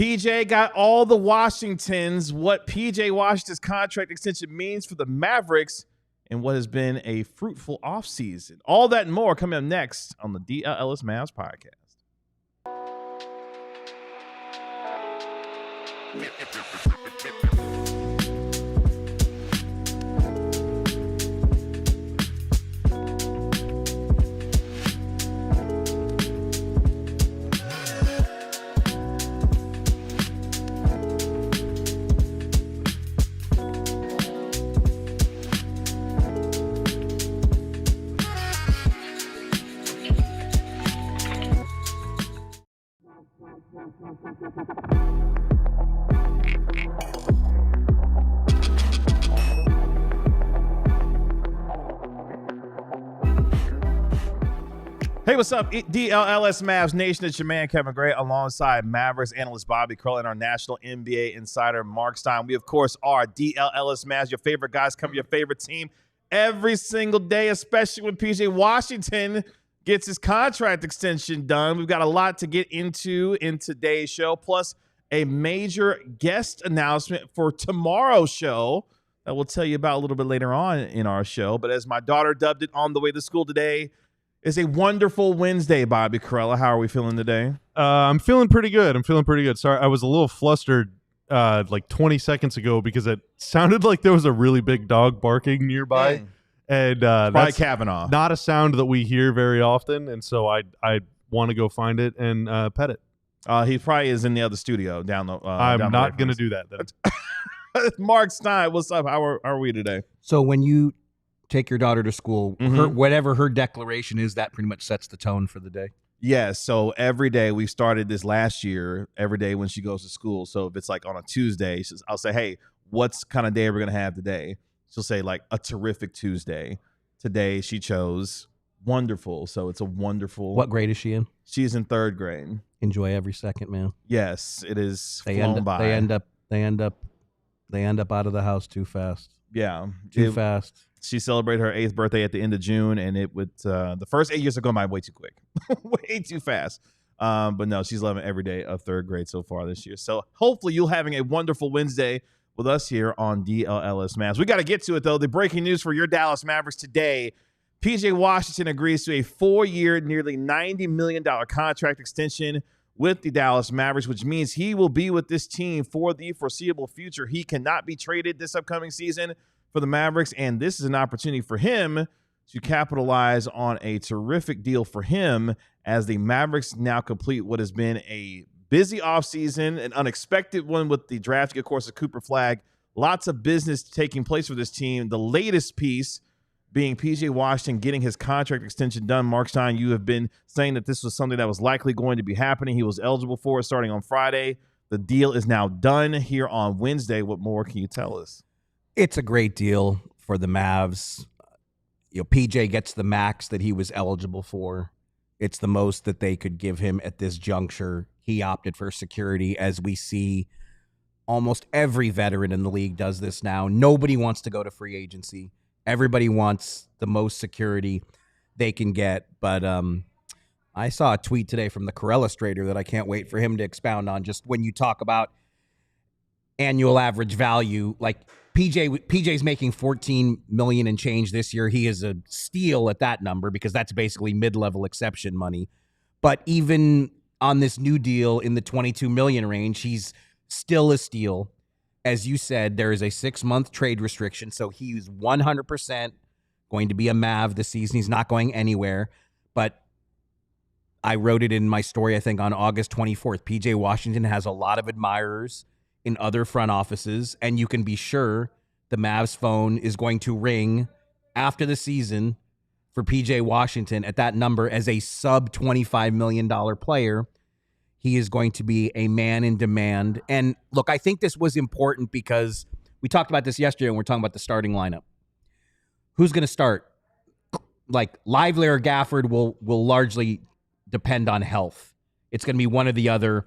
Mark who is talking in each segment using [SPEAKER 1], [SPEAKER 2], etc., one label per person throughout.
[SPEAKER 1] PJ got all the Washingtons, what PJ Washington's contract extension means for the Mavericks, and what has been a fruitful offseason. All that and more coming up next on the DLLS Mavs podcast. Hey, what's up, DLLS Mavs Nation? It's your man, Kevin Gray, alongside Mavericks analyst Bobby Curl and our national NBA insider, Mark Stein. We, of course, are DLLS Mavs, your favorite guys, cover your favorite team every single day, especially when PJ Washington gets his contract extension done. We've got a lot to get into in today's show, plus a major guest announcement for tomorrow's show that we'll tell you about a little bit later on in our show. But as my daughter dubbed it on the way to school today, it's a wonderful Wednesday, Bobby Corella. How are we feeling today?
[SPEAKER 2] I'm feeling pretty good. Sorry, I was a little flustered like 20 seconds ago because it sounded like there was a really big dog barking nearby. And
[SPEAKER 1] that's Kavanaugh.
[SPEAKER 2] Not a sound that we hear very often, and so I want to go find it and pet it.
[SPEAKER 1] He probably is in the other studio down the
[SPEAKER 2] I'm not going to do that then.
[SPEAKER 1] Mark Stein, what's up? How are we today?
[SPEAKER 3] So when you take your daughter to school, whatever her declaration is, that pretty much sets the tone for the day.
[SPEAKER 1] Yes. So every day, we started this last year, every day when she goes to school. So if it's like on a Tuesday, I'll say, hey, what's kind of day we're going to have today? She'll say like a terrific Tuesday. Today she chose wonderful. So it's a wonderful.
[SPEAKER 3] What grade is she in?
[SPEAKER 1] She's in 3rd grade.
[SPEAKER 3] Enjoy every second, man.
[SPEAKER 1] Yes, it is.
[SPEAKER 3] They end up out of the house too fast.
[SPEAKER 1] Yeah.
[SPEAKER 3] Too fast.
[SPEAKER 1] She celebrated her 8th birthday at the end of June, and it would the first 8 years have gone by way too quick, way too fast. But no, she's loving every day of 3rd grade so far this year. So hopefully you're having a wonderful Wednesday with us here on DLLS Mavs. We got to get to it, though. The breaking news for your Dallas Mavericks today: PJ Washington agrees to a 4-year, nearly $90 million contract extension with the Dallas Mavericks, which means he will be with this team for the foreseeable future. He cannot be traded this upcoming season for the Mavericks, and this is an opportunity for him to capitalize on a terrific deal for him as the Mavericks now complete what has been a busy offseason, an unexpected one with the drafting, of course, of cooperflagg. Lots of business taking place for this team. The latest piece being PJ Washington getting his contract extension done. Mark Stein, you have been saying that this was something that was likely going to be happening. He was eligible for it starting on Friday. The deal is now done here on Wednesday. What more can you tell us?
[SPEAKER 3] It's a great deal for the Mavs. You know, PJ gets the max that he was eligible for. It's the most that they could give him at this juncture. He opted for security, as we see almost every veteran in the league does this now. Nobody wants to go to free agency. Everybody wants the most security they can get. But I saw a tweet today from the Corella-strator that I can't wait for him to expound on. Just when you talk about annual average value, like PJ's making $14 million and change this year. He is a steal at that number because that's basically mid-level exception money. But even on this new deal in the $22 million range, he's still a steal. As you said, there is a 6-month trade restriction, so he's 100% going to be a Mav this season. He's not going anywhere. But I wrote it in my story, I think, on August 24th. PJ Washington has a lot of admirers in other front offices, and you can be sure the Mavs phone is going to ring after the season for PJ Washington at that number as a sub-$25 million player. He is going to be a man in demand. And look, I think this was important because we talked about this yesterday and we're talking about the starting lineup. Who's going to start? Like Lively or Gafford will largely depend on health. It's going to be one or the other.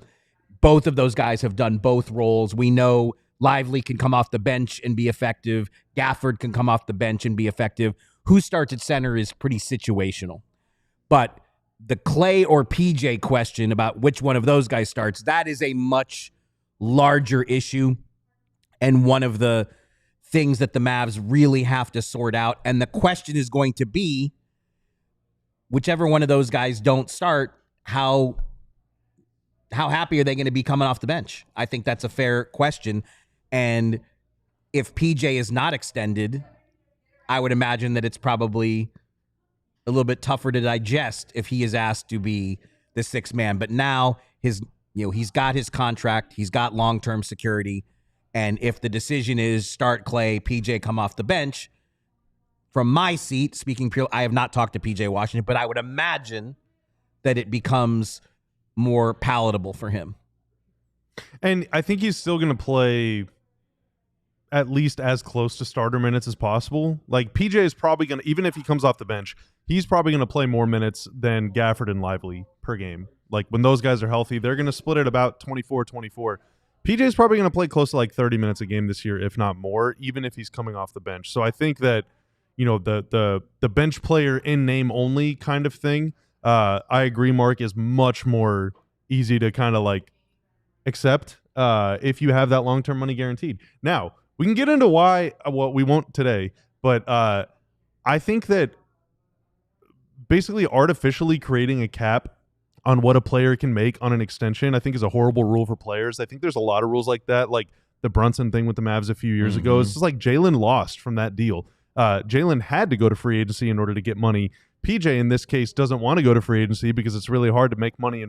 [SPEAKER 3] Both of those guys have done both roles. We know Lively can come off the bench and be effective. Gafford can come off the bench and be effective. Who starts at center is pretty situational. But the Clay or PJ question about which one of those guys starts, that is a much larger issue and one of the things that the Mavs really have to sort out. And the question is going to be, whichever one of those guys don't start, how happy are they going to be coming off the bench? I think that's a fair question. And if PJ is not extended, I would imagine that it's probably a little bit tougher to digest if he is asked to be the sixth man. But now he's got his contract, he's got long-term security. And if the decision is start Clay, PJ come off the bench, from my seat, speaking purely, I have not talked to PJ Washington, but I would imagine that it becomes more palatable for him.
[SPEAKER 2] And I think he's still going to play at least as close to starter minutes as possible. Like, PJ is probably going to, even if he comes off the bench, he's probably going to play more minutes than Gafford and Lively per game. Like, when those guys are healthy, they're going to split it about 24-24. PJ is probably going to play close to like 30 minutes a game this year, if not more, even if he's coming off the bench. So I think that, you know, the bench player in name only kind of thing, I agree, Mark, is much more easy to kind of like accept if you have that long-term money guaranteed. Now, we can get into why, what we won't today, but I think that basically artificially creating a cap on what a player can make on an extension, I think, is a horrible rule for players. I think there's a lot of rules like that, like the Brunson thing with the Mavs a few years ago. It's just like Jalen lost from that deal. Jalen had to go to free agency in order to get money. PJ, in this case, doesn't want to go to free agency because it's really hard to make money.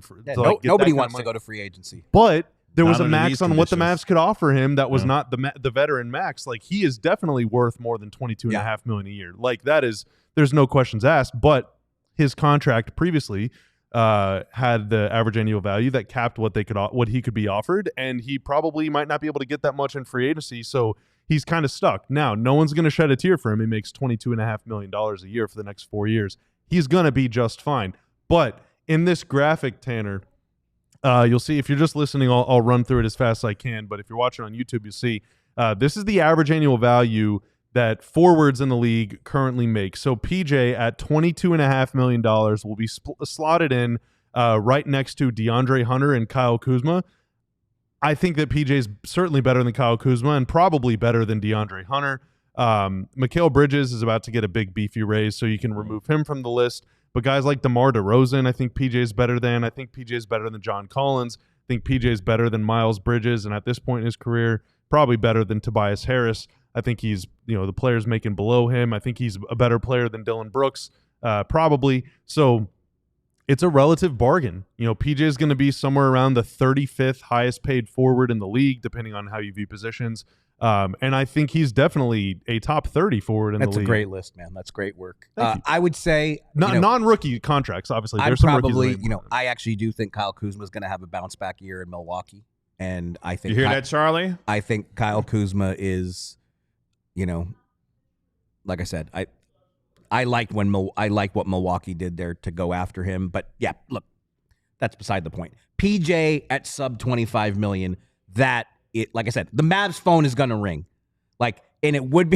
[SPEAKER 3] Nobody wants to go to free agency.
[SPEAKER 2] But there was a max on what the Mavs could offer him that was not the veteran max. Like, he is definitely worth more than $22.5 million a year. Like, that is, there's no questions asked. But his contract previously had the average annual value that capped what he could be offered, and he probably might not be able to get that much in free agency. So he's kind of stuck. Now, no one's going to shed a tear for him. He makes $22.5 million a year for the next 4 years. He's going to be just fine. But in this graphic, Tanner, you'll see, if you're just listening, I'll run through it as fast as I can. But if you're watching on YouTube, you'll see this is the average annual value that forwards in the league currently make. So PJ at $22.5 million will be slotted in right next to DeAndre Hunter and Kyle Kuzma. I think that PJ is certainly better than Kyle Kuzma and probably better than DeAndre Hunter. Mikal Bridges is about to get a big beefy raise, so you can remove him from the list. But guys like DeMar DeRozan, I think PJ is better than. I think PJ is better than John Collins. I think PJ is better than Miles Bridges, and at this point in his career, probably better than Tobias Harris. I think he's, the players making below him. I think he's a better player than Dylan Brooks, probably. So it's a relative bargain. PJ is going to be somewhere around the 35th highest paid forward in the league, depending on how you view positions. And I think he's definitely a top 30 forward in the league.
[SPEAKER 3] That's a great list, man. That's great work. I would say
[SPEAKER 2] non-rookie contracts. Obviously, there's some rookies.
[SPEAKER 3] I actually do think Kyle Kuzma is going to have a bounce back year in Milwaukee, and I think
[SPEAKER 1] you hear that, Charlie?
[SPEAKER 3] I think Kyle Kuzma is, like I said, I liked what Milwaukee did there to go after him. But yeah, look, that's beside the point. PJ at sub $25 million. Like I said, the Mavs phone is gonna ring, and it would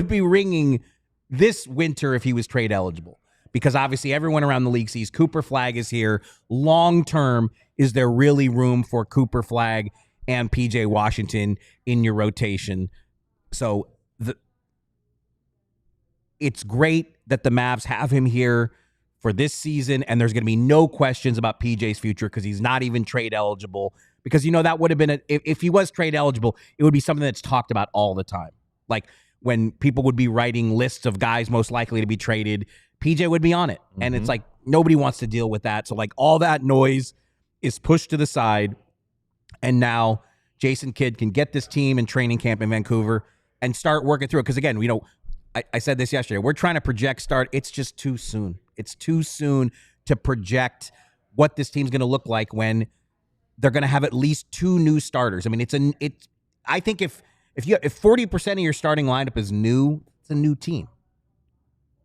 [SPEAKER 3] be ringing this winter if he was trade eligible, because obviously everyone around the league sees Cooper Flagg is here. Long term, is there really room for Cooper Flagg and PJ Washington in your rotation? So it's great that the Mavs have him here for this season, and there's going to be no questions about PJ's future because he's not even trade eligible. Because, that would have been, if he was trade eligible, it would be something that's talked about all the time. Like when people would be writing lists of guys most likely to be traded, PJ would be on it. And it's like, nobody wants to deal with that. So like all that noise is pushed to the side. And now Jason Kidd can get this team in training camp in Vancouver and start working through it. Because again, I said this yesterday, we're trying to project start. It's just too soon. It's too soon to project what this team's going to look like when they're going to have at least two new starters. I mean, I think if 40% of your starting lineup is new, it's a new team.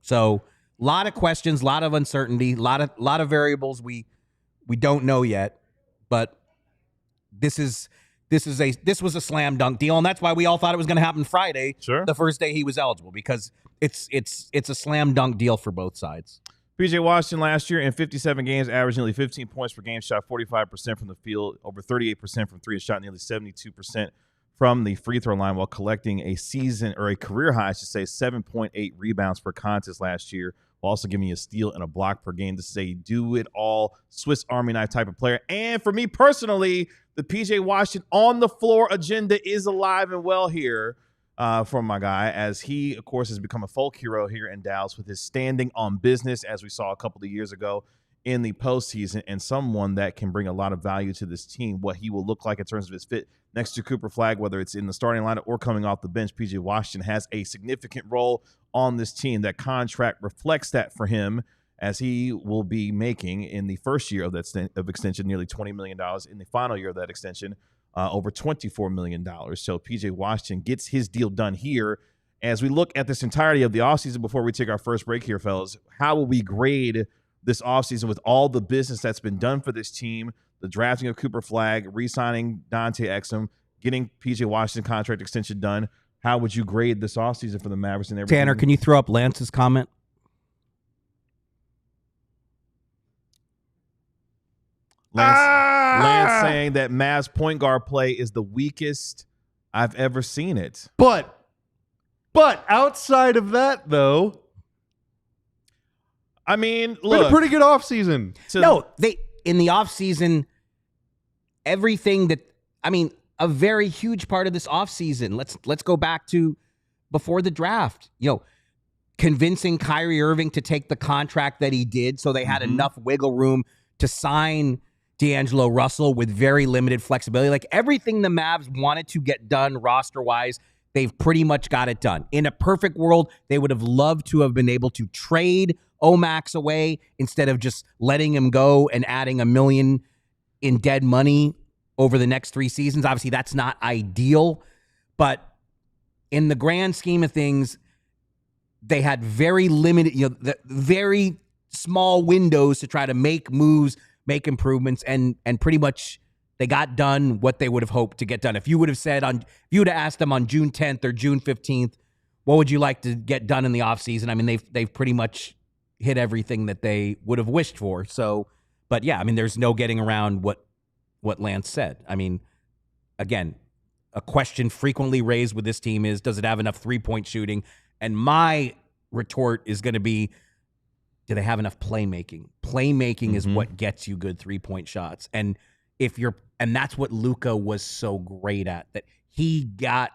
[SPEAKER 3] So a lot of questions, a lot of uncertainty, a lot of variables we don't know yet, but this was a slam dunk deal, and that's why we all thought it was going to happen Friday,
[SPEAKER 1] sure,
[SPEAKER 3] the first day he was eligible, because it's a slam dunk deal for both sides.
[SPEAKER 1] PJ Washington last year in 57 games averaged nearly 15 points per game, shot 45% from the field, over 38% from three, and shot nearly 72% from the free throw line while collecting a season or a career high, I should say, 7.8 rebounds per contest last year, while also giving you a steal and a block per game. This is a do-it-all Swiss Army knife type of player. And for me personally, the PJ Washington on-the-floor agenda is alive and well here from my guy, as he, of course, has become a folk hero here in Dallas with his standing on business, as we saw a couple of years ago in the postseason, and someone that can bring a lot of value to this team. What he will look like in terms of his fit next to Cooper Flagg, whether it's in the starting lineup or coming off the bench, PJ Washington has a significant role on this team. That contract reflects that for him, as he will be making in the first year of that of extension nearly $20 million, in the final year of that extension over $24 million. So PJ Washington gets his deal done here. As we look at this entirety of the offseason, before we take our first break here, fellas, how will we grade this offseason with all the business that's been done for this team, the drafting of Cooper Flagg, re-signing Dante Exum, getting PJ Washington contract extension done? How would you grade this offseason for the Mavericks and everything?
[SPEAKER 3] Tanner, can you throw up Lance's comment?
[SPEAKER 1] Lance saying that Mavs point guard play is the weakest I've ever seen it.
[SPEAKER 2] But outside of that, though,
[SPEAKER 1] I mean,
[SPEAKER 2] look, been a pretty good offseason.
[SPEAKER 3] No, in the offseason, everything that, I mean, a very huge part of this offseason. Let's go back to before the draft. Convincing Kyrie Irving to take the contract that he did, so they had enough wiggle room to sign D'Angelo Russell with very limited flexibility. Like, everything the Mavs wanted to get done roster-wise, they've pretty much got it done. In a perfect world, they would have loved to have been able to trade Omax away instead of just letting him go and adding $1 million in dead money over the next 3 seasons. Obviously, that's not ideal, but in the grand scheme of things, they had very limited, very small windows to try to make moves, make improvements, and pretty much they got done what they would have hoped to get done. If you would have said if you would have asked them on June 10th or June 15th, what would you like to get done in the offseason? I mean, they've pretty much hit everything that they would have wished for. So, but yeah, I mean, there's no getting around what Lance said. I mean, again, a question frequently raised with this team is, does it have enough three-point shooting? And my retort is going to be, do they have enough playmaking? Playmaking is what gets you good three-point shots. And that's what Luka was so great at, that he got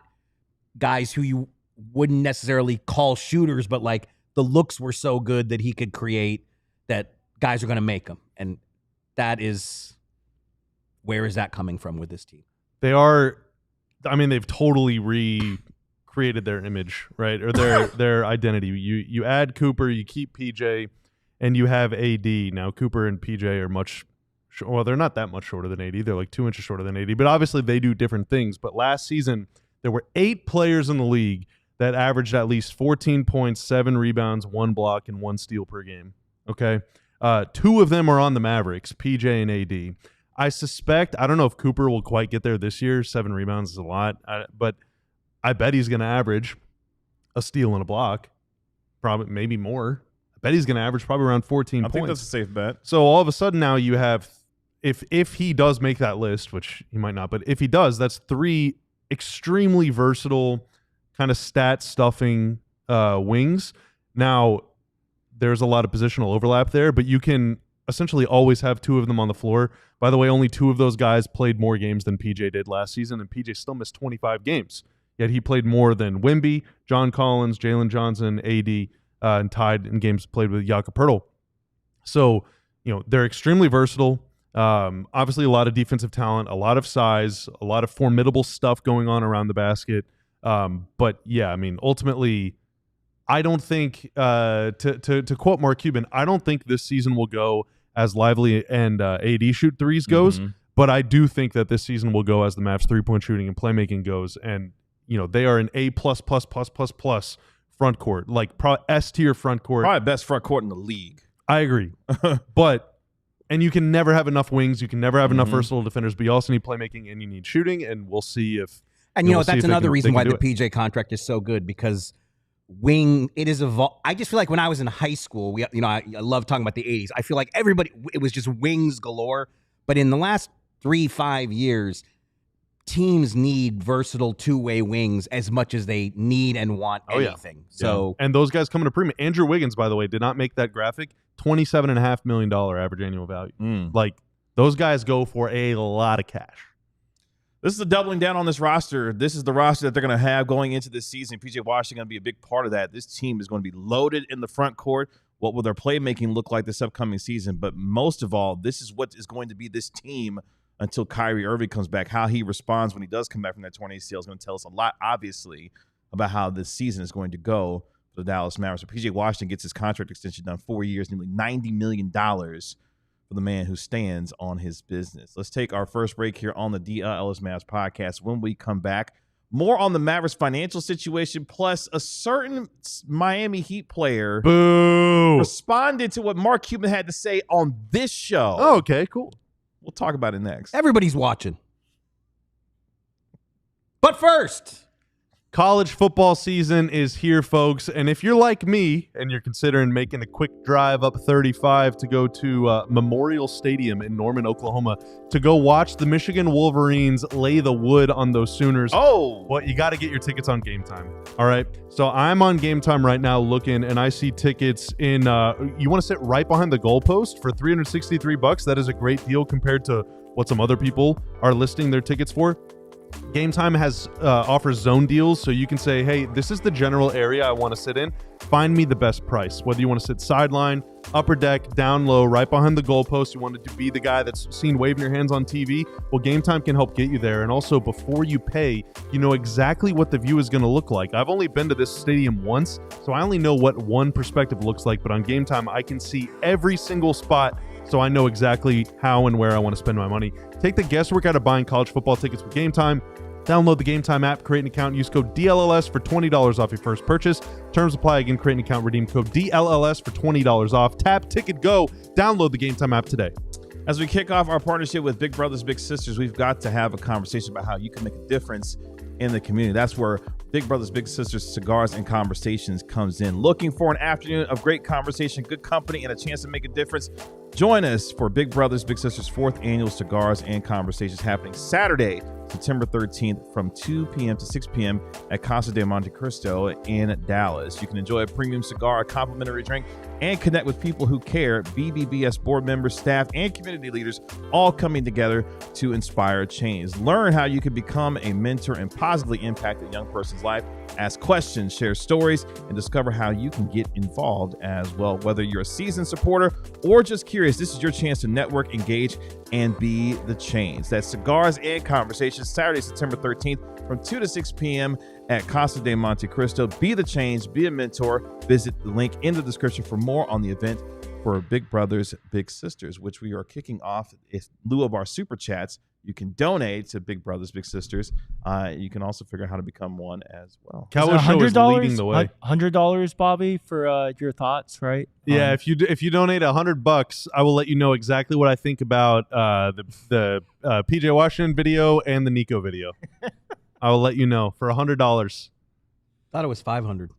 [SPEAKER 3] guys who you wouldn't necessarily call shooters, but like the looks were so good that he could create that guys are going to make them. And that is, where is that coming from with this team?
[SPEAKER 2] They've totally recreated their image, right? Or their identity. You add Cooper, you keep PJ, and you have AD. Now, Cooper and PJ are they're not that much shorter than AD. They're like 2 inches shorter than AD, but obviously they do different things. But last season, there were 8 players in the league that averaged at least 14 points, 7 rebounds, 1 block, and 1 steal per game. Okay? 2 of them are on the Mavericks, PJ and AD. I suspect, I don't know if Cooper will quite get there this year. 7 rebounds is a lot, but I bet he's going to average a steal and a block, probably maybe more. I bet he's going to average probably around 14 points.
[SPEAKER 1] I think that's a safe bet.
[SPEAKER 2] So all of a sudden now you have, if he does make that list, which he might not, but if he does, that's 3 extremely versatile kind of stat stuffing wings. Now, there's a lot of positional overlap there, but you can essentially always have 2 of them on the floor. By the way, only 2 of those guys played more games than PJ did last season, and PJ still missed 25 games. Yet he played more than Wemby, John Collins, Jalen Johnson, AD, and tied in games played with Jakob Poeltl. So, they're extremely versatile. Obviously, a lot of defensive talent, a lot of size, a lot of formidable stuff going on around the basket. But yeah, I mean, ultimately, I don't think, to quote Mark Cuban, I don't think this season will go as Lively and AD shoot threes goes, but I do think that this season will go as the Mavs 3-point shooting and playmaking goes. And, they are an A++++ front court, like S-tier front court.
[SPEAKER 1] Probably best front court in the league.
[SPEAKER 2] I agree. And you can never have enough wings. You can never have enough versatile defenders, but you also need playmaking and you need shooting, and we'll see if...
[SPEAKER 3] And, that's another reason why the PJ contract is so good, because it is I just feel like when I was in high school, I love talking about the 80s. I feel like it was just wings galore. But in the last 3-5 years, teams need versatile two-way wings as much as they need and want anything. So,
[SPEAKER 2] and those guys coming to premium. Andrew Wiggins, by the way, did not make that graphic. $27.5 million average annual value. Like, those guys go for a lot of cash.
[SPEAKER 1] This is the doubling down on this roster. This is the roster that they're going to have going into this season. PJ Washington going to be a big part of that. This team is going to be loaded in the front court. What will their playmaking look like this upcoming season? But most of all, this is what is going to be this team until Kyrie Irving comes back. How he responds when he does come back from that torn ACL is going to tell us a lot, obviously, about how this season is going to go for the Dallas Mavericks. So PJ Washington gets his contract extension done, 4 years, nearly $90 million for the man who stands on his business. Let's take our first break here on the DLLS Mavs podcast. When we come back, more on the Mavericks financial situation, plus a certain Miami Heat player responded to what Mark Cuban had to say on this show.
[SPEAKER 2] Oh, okay, cool.
[SPEAKER 1] We'll talk about it next.
[SPEAKER 3] Everybody's watching. But first,
[SPEAKER 2] college football season is here, folks. And if you're like me and you're considering making a quick drive up 35 to go to Memorial Stadium in Norman, Oklahoma, to go watch the Michigan Wolverines lay the wood on those Sooners, well, you got to get your tickets on Game Time. All right. So I'm on Game Time right now looking, and I see tickets in, you want to sit right behind the goalpost for $363. That is a great deal compared to what some other people are listing their tickets for. Game Time offers zone deals, so you can say, hey, this is the general area I want to sit in. Find me the best price. Whether you want to sit sideline, upper deck, down low, right behind the goalpost, you want to be the guy that's seen waving your hands on TV, well, Game Time can help get you there. And also, before you pay, you know exactly what the view is going to look like. I've only been to this stadium once, so I only know what one perspective looks like, but on Game Time, I can see every single spot, so I know exactly how and where I want to spend my money. Take the guesswork out of buying college football tickets with Game Time. Download the Game Time app, create an account, use code DLLS for $20 off your first purchase. Terms apply. Again, create an account, redeem code DLLS for $20 off. Tap, ticket, go. Download the Game Time app today.
[SPEAKER 1] As we kick off our partnership with Big Brothers Big Sisters, we've got to have a conversation about how you can make a difference in the community. That's where Big Brothers Big Sisters Cigars and Conversations comes in. Looking for an afternoon of great conversation, good company, and a chance to make a difference? Join us for Big Brothers Big Sisters 4th Annual Cigars and Conversations happening Saturday, September 13th from 2 p.m. to 6 p.m. at Casa de Monte Cristo in Dallas. You can enjoy a premium cigar, a complimentary drink, and connect with people who care. BBBS board members, staff, and community leaders all coming together to inspire change. Learn how you can become a mentor and positively impact a young person's life. Ask questions, share stories, and discover how you can get involved as well. Whether you're a seasoned supporter or just curious, this is your chance to network, engage, and be the change. That's Cigars and Conversations, Saturday, September 13th from 2 to 6 p.m. at Casa de Monte Cristo. Be the change, be a mentor. Visit the link in the description for more on the event for Big Brothers Big Sisters, which we are kicking off in lieu of our super chats. You can donate to Big Brothers Big Sisters. You can also figure out how to become one as well.
[SPEAKER 2] Cowboy Show is leading the way.
[SPEAKER 4] $100, Bobby, for your thoughts, right?
[SPEAKER 2] Yeah, if you donate $100, I will let you know exactly what I think about the PJ Washington video and the Nico video. I will let you know for $100.
[SPEAKER 3] Thought it was $500.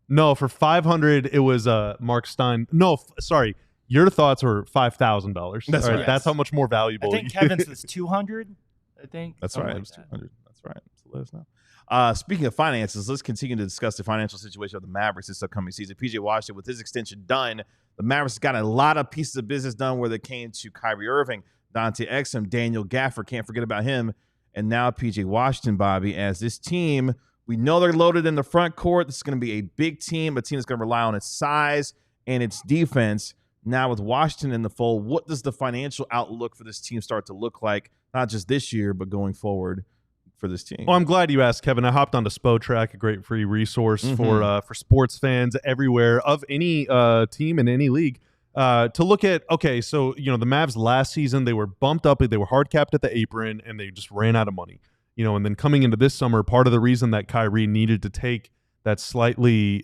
[SPEAKER 2] No, for $500 it was Mark Stein. No, sorry. Your thoughts were $5,000.
[SPEAKER 1] That's right.
[SPEAKER 2] Yes. That's how much more valuable.
[SPEAKER 4] I think Kevin's was $200. I think
[SPEAKER 1] that's right. It was $200. That's right. So let us know. Speaking of finances, let's continue to discuss the financial situation of the Mavericks this upcoming season. PJ Washington, with his extension done, the Mavericks got a lot of pieces of business done where they came to Kyrie Irving, Dante Exum, Daniel Gaffer. Can't forget about him. And now PJ Washington, Bobby, as this team, we know they're loaded in the front court. This is going to be a big team, a team that's going to rely on its size and its defense. Now with Washington in the fold, what does the financial outlook for this team start to look like, not just this year, but going forward for this team?
[SPEAKER 2] Well, I'm glad you asked, Kevin. I hopped onto SPO-Track, a great free resource for sports fans everywhere of any team in any league to look at. Okay, so the Mavs last season, they were bumped up, they were hard capped at the apron, and they just ran out of money. And then coming into this summer, part of the reason that Kyrie needed to take that slightly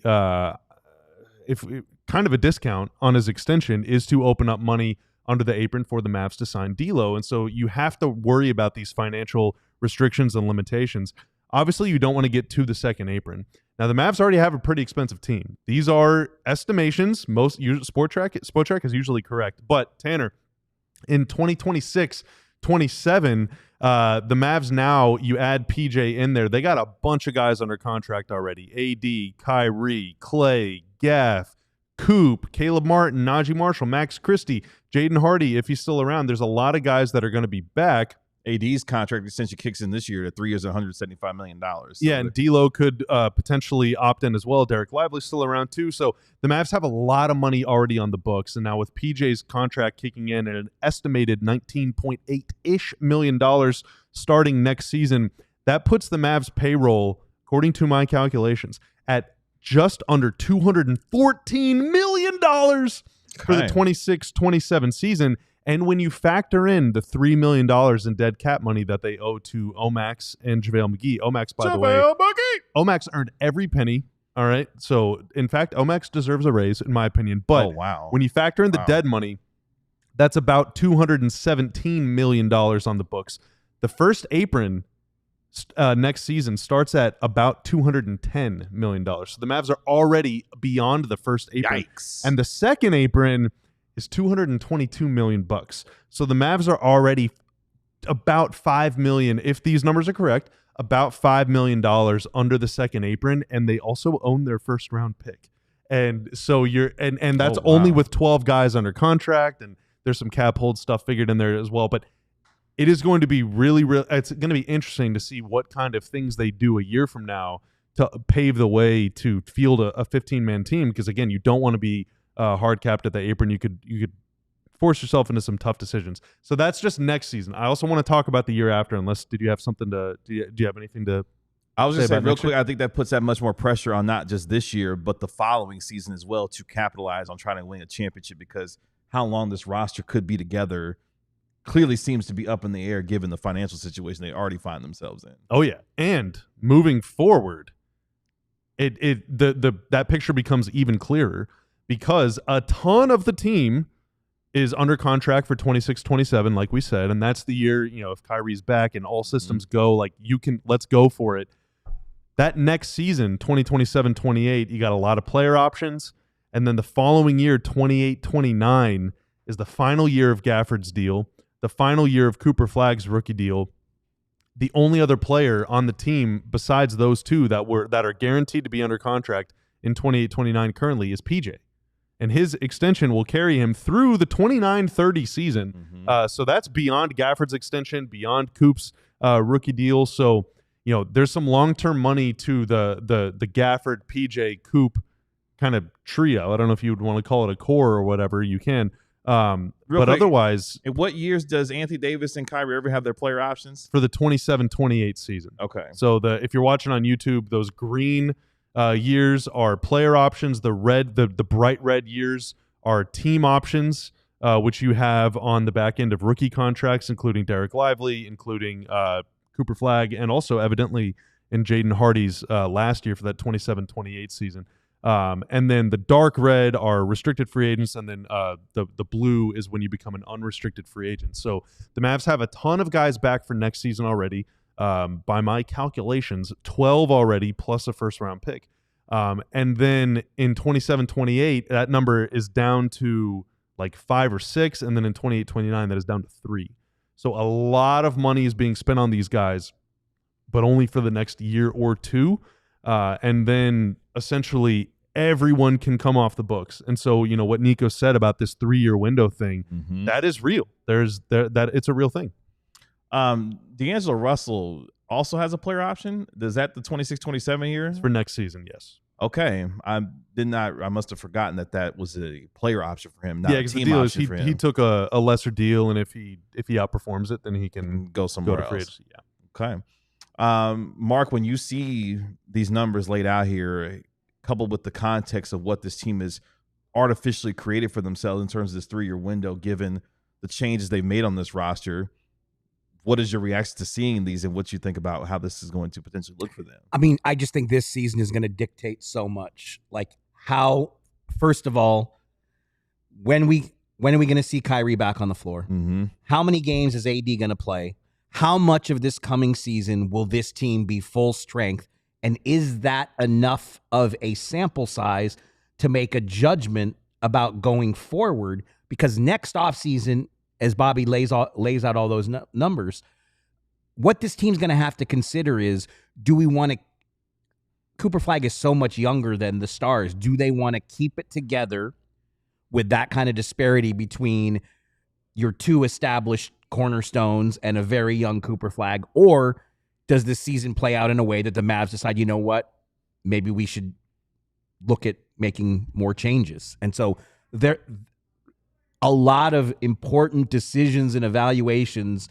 [SPEAKER 2] kind of a discount on his extension is to open up money under the apron for the Mavs to sign D'Lo. And so you have to worry about these financial restrictions and limitations. Obviously, you don't want to get to the second apron. Now, the Mavs already have a pretty expensive team. These are estimations. Most Spotrac is usually correct. But, Tanner, in 2026, 27, the Mavs now, you add PJ in there. They got a bunch of guys under contract already. AD, Kyrie, Clay, Gaff, Coop, Caleb Martin, Najee Marshall, Max Christie, Jaden Hardy, if he's still around. There's a lot of guys that are going to be back.
[SPEAKER 1] AD's contract extension kicks in this year to 3 years, $175 million. So
[SPEAKER 2] yeah, and D'Lo could potentially opt in as well. Derek Lively's still around too. So the Mavs have a lot of money already on the books. And now with PJ's contract kicking in at an estimated $19.8-ish million starting next season, that puts the Mavs payroll, according to my calculations, at just under $214 million for the 26-27 season. And when you factor in the $3 million in dead cap money that they owe to Omax and JaVale McGee, Omax, by the way, Omax earned every penny. All right. So, in fact, Omax deserves a raise, in my opinion. But when you factor in the dead money, that's about $217 million on the books. The first apron next season starts at about $210 million. So the Mavs are already beyond the first apron.
[SPEAKER 1] Yikes.
[SPEAKER 2] And the second apron is $222 million. So the Mavs are already about $5 million, if these numbers are correct, about $5 million under the second apron, and they also own their first round pick. And so and that's only with 12 guys under contract, and there's some cap hold stuff figured in there as well. But it is going to be it's going to be interesting to see what kind of things they do a year from now to pave the way to field a 15-man team, because again, you don't want to be hard capped at the apron. You could force yourself into some tough decisions. So that's just next season. I also want to talk about the year after. Did you have something do you have anything to?
[SPEAKER 1] I was just saying real quick, I think that puts that much more pressure on not just this year, but the following season as well, to capitalize on trying to win a championship, because how long this roster could be together clearly seems to be up in the air given the financial situation they already find themselves in.
[SPEAKER 2] Oh yeah. And moving forward, that picture becomes even clearer, because a ton of the team is under contract for 26-27, like we said, and that's the year, if Kyrie's back and all systems go, like let's go for it. That next season, 2027-28, you got a lot of player options, and then the following year, 28-29, is the final year of Gafford's deal, the final year of Cooper Flagg's rookie deal. The only other player on the team besides those two that are guaranteed to be under contract in 28-29 currently is PJ. And his extension will carry him through the 29-30 season. So that's beyond Gafford's extension, beyond Coop's rookie deal. So, there's some long-term money to the Gafford, PJ, Coop kind of trio. I don't know if you would want to call it a core or whatever. You can. But quick, otherwise...
[SPEAKER 1] In what years does Anthony Davis and Kyrie ever have their player options?
[SPEAKER 2] For the 27-28 season.
[SPEAKER 1] Okay.
[SPEAKER 2] So if you're watching on YouTube, those green years are player options. The bright red years are team options, which you have on the back end of rookie contracts, including Derek Lively, including Cooper Flagg, and also evidently in Jaden Hardy's last year for that 27-28 season. And then the dark red are restricted free agents, and then the blue is when you become an unrestricted free agent. So the Mavs have a ton of guys back for next season already. By my calculations, 12 already, plus a first-round pick. And then in 27-28, that number is down to like 5 or 6, and then in 28-29, that is down to 3. So a lot of money is being spent on these guys, but only for the next year or two. And then essentially everyone can come off the books. And so, what Nico said about this 3-year window thing, that is real. That it's a real thing.
[SPEAKER 1] D'Angelo Russell also has a player option. Is that the 26-27 year?
[SPEAKER 2] It's for next season, yes.
[SPEAKER 1] Okay. I must have forgotten that was a player option for him, not a team option for him.
[SPEAKER 2] He took a lesser deal, and if he outperforms it, then he can
[SPEAKER 1] go somewhere else.
[SPEAKER 2] Free agency.
[SPEAKER 1] Yeah. Okay. Mark, when you see these numbers laid out here, coupled with the context of what this team has artificially created for themselves in terms of this 3-year window, given the changes they've made on this roster, what is your reaction to seeing these, and what you think about how this is going to potentially look for them?
[SPEAKER 3] I mean, I just think this season is going to dictate so much. Like how, first of all, when are we going to see Kyrie back on the floor? How many games is AD going to play? How much of this coming season will this team be full strength And is that enough of a sample size to make a judgment about going forward? Because next offseason, as Bobby lays out all those numbers, what this team's going to have to consider is, do we want to – Cooper Flagg is so much younger than the Stars. Do they want to keep it together with that kind of disparity between your two established cornerstones and a very young Cooper Flagg? Or does this season play out in a way that the Mavs decide, you know what, maybe we should look at making more changes? And so there a lot of important decisions and evaluations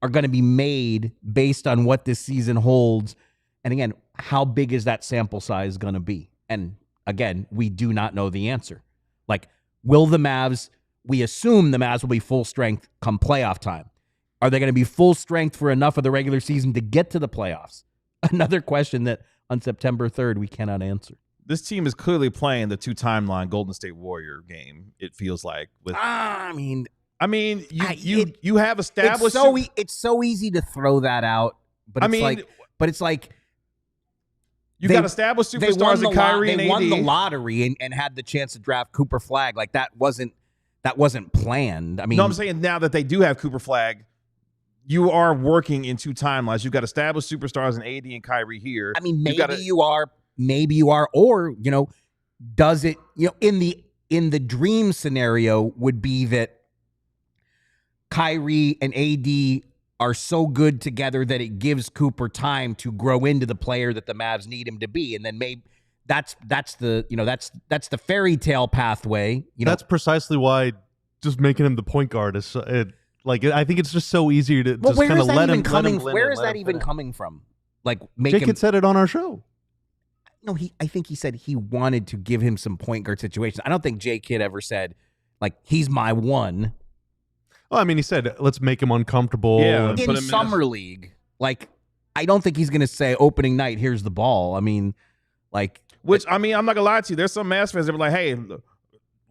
[SPEAKER 3] are going to be made based on what this season holds. And again, how big is that sample size going to be? And again, we do not know the answer. Like, will the Mavs, we assume the Mavs will be full strength come playoff time. Are they going to be full strength for enough of the regular season to get to the playoffs? Another question that on September 3rd we cannot answer.
[SPEAKER 1] This team is clearly playing the 2-timeline Golden State Warrior game, it feels like. With,
[SPEAKER 3] I mean,
[SPEAKER 1] you have established.
[SPEAKER 3] It's so easy to throw that out, but it's like
[SPEAKER 1] you got established superstars in Kyrie and AD.
[SPEAKER 3] They won the lottery and had the chance to draft Cooper Flagg. Like that wasn't planned. I mean,
[SPEAKER 1] no, I'm saying now that they do have Cooper Flagg, you are working in 2 timelines. You've got established superstars in AD and Kyrie here.
[SPEAKER 3] I mean, maybe you are, or does it? In the dream scenario would be that Kyrie and AD are so good together that it gives Cooper time to grow into the player that the Mavs need him to be, and then maybe that's the fairy tale pathway.
[SPEAKER 2] That's precisely why just making him the point guard is I think it's just so easy to just kind of let him.
[SPEAKER 3] Where is that even coming from? Like,
[SPEAKER 2] Jake had said it on our show.
[SPEAKER 3] No, I think he said he wanted to give him some point guard situations. I don't think J Kidd ever said, like, he's my one.
[SPEAKER 2] Well, I mean, he said, let's make him uncomfortable.
[SPEAKER 1] Yeah,
[SPEAKER 3] in Summer League. Like, I don't think he's going to say opening night, here's the ball. I mean, like.
[SPEAKER 1] Which, I mean, I'm not going to lie to you. There's some Mavs fans that were like, hey,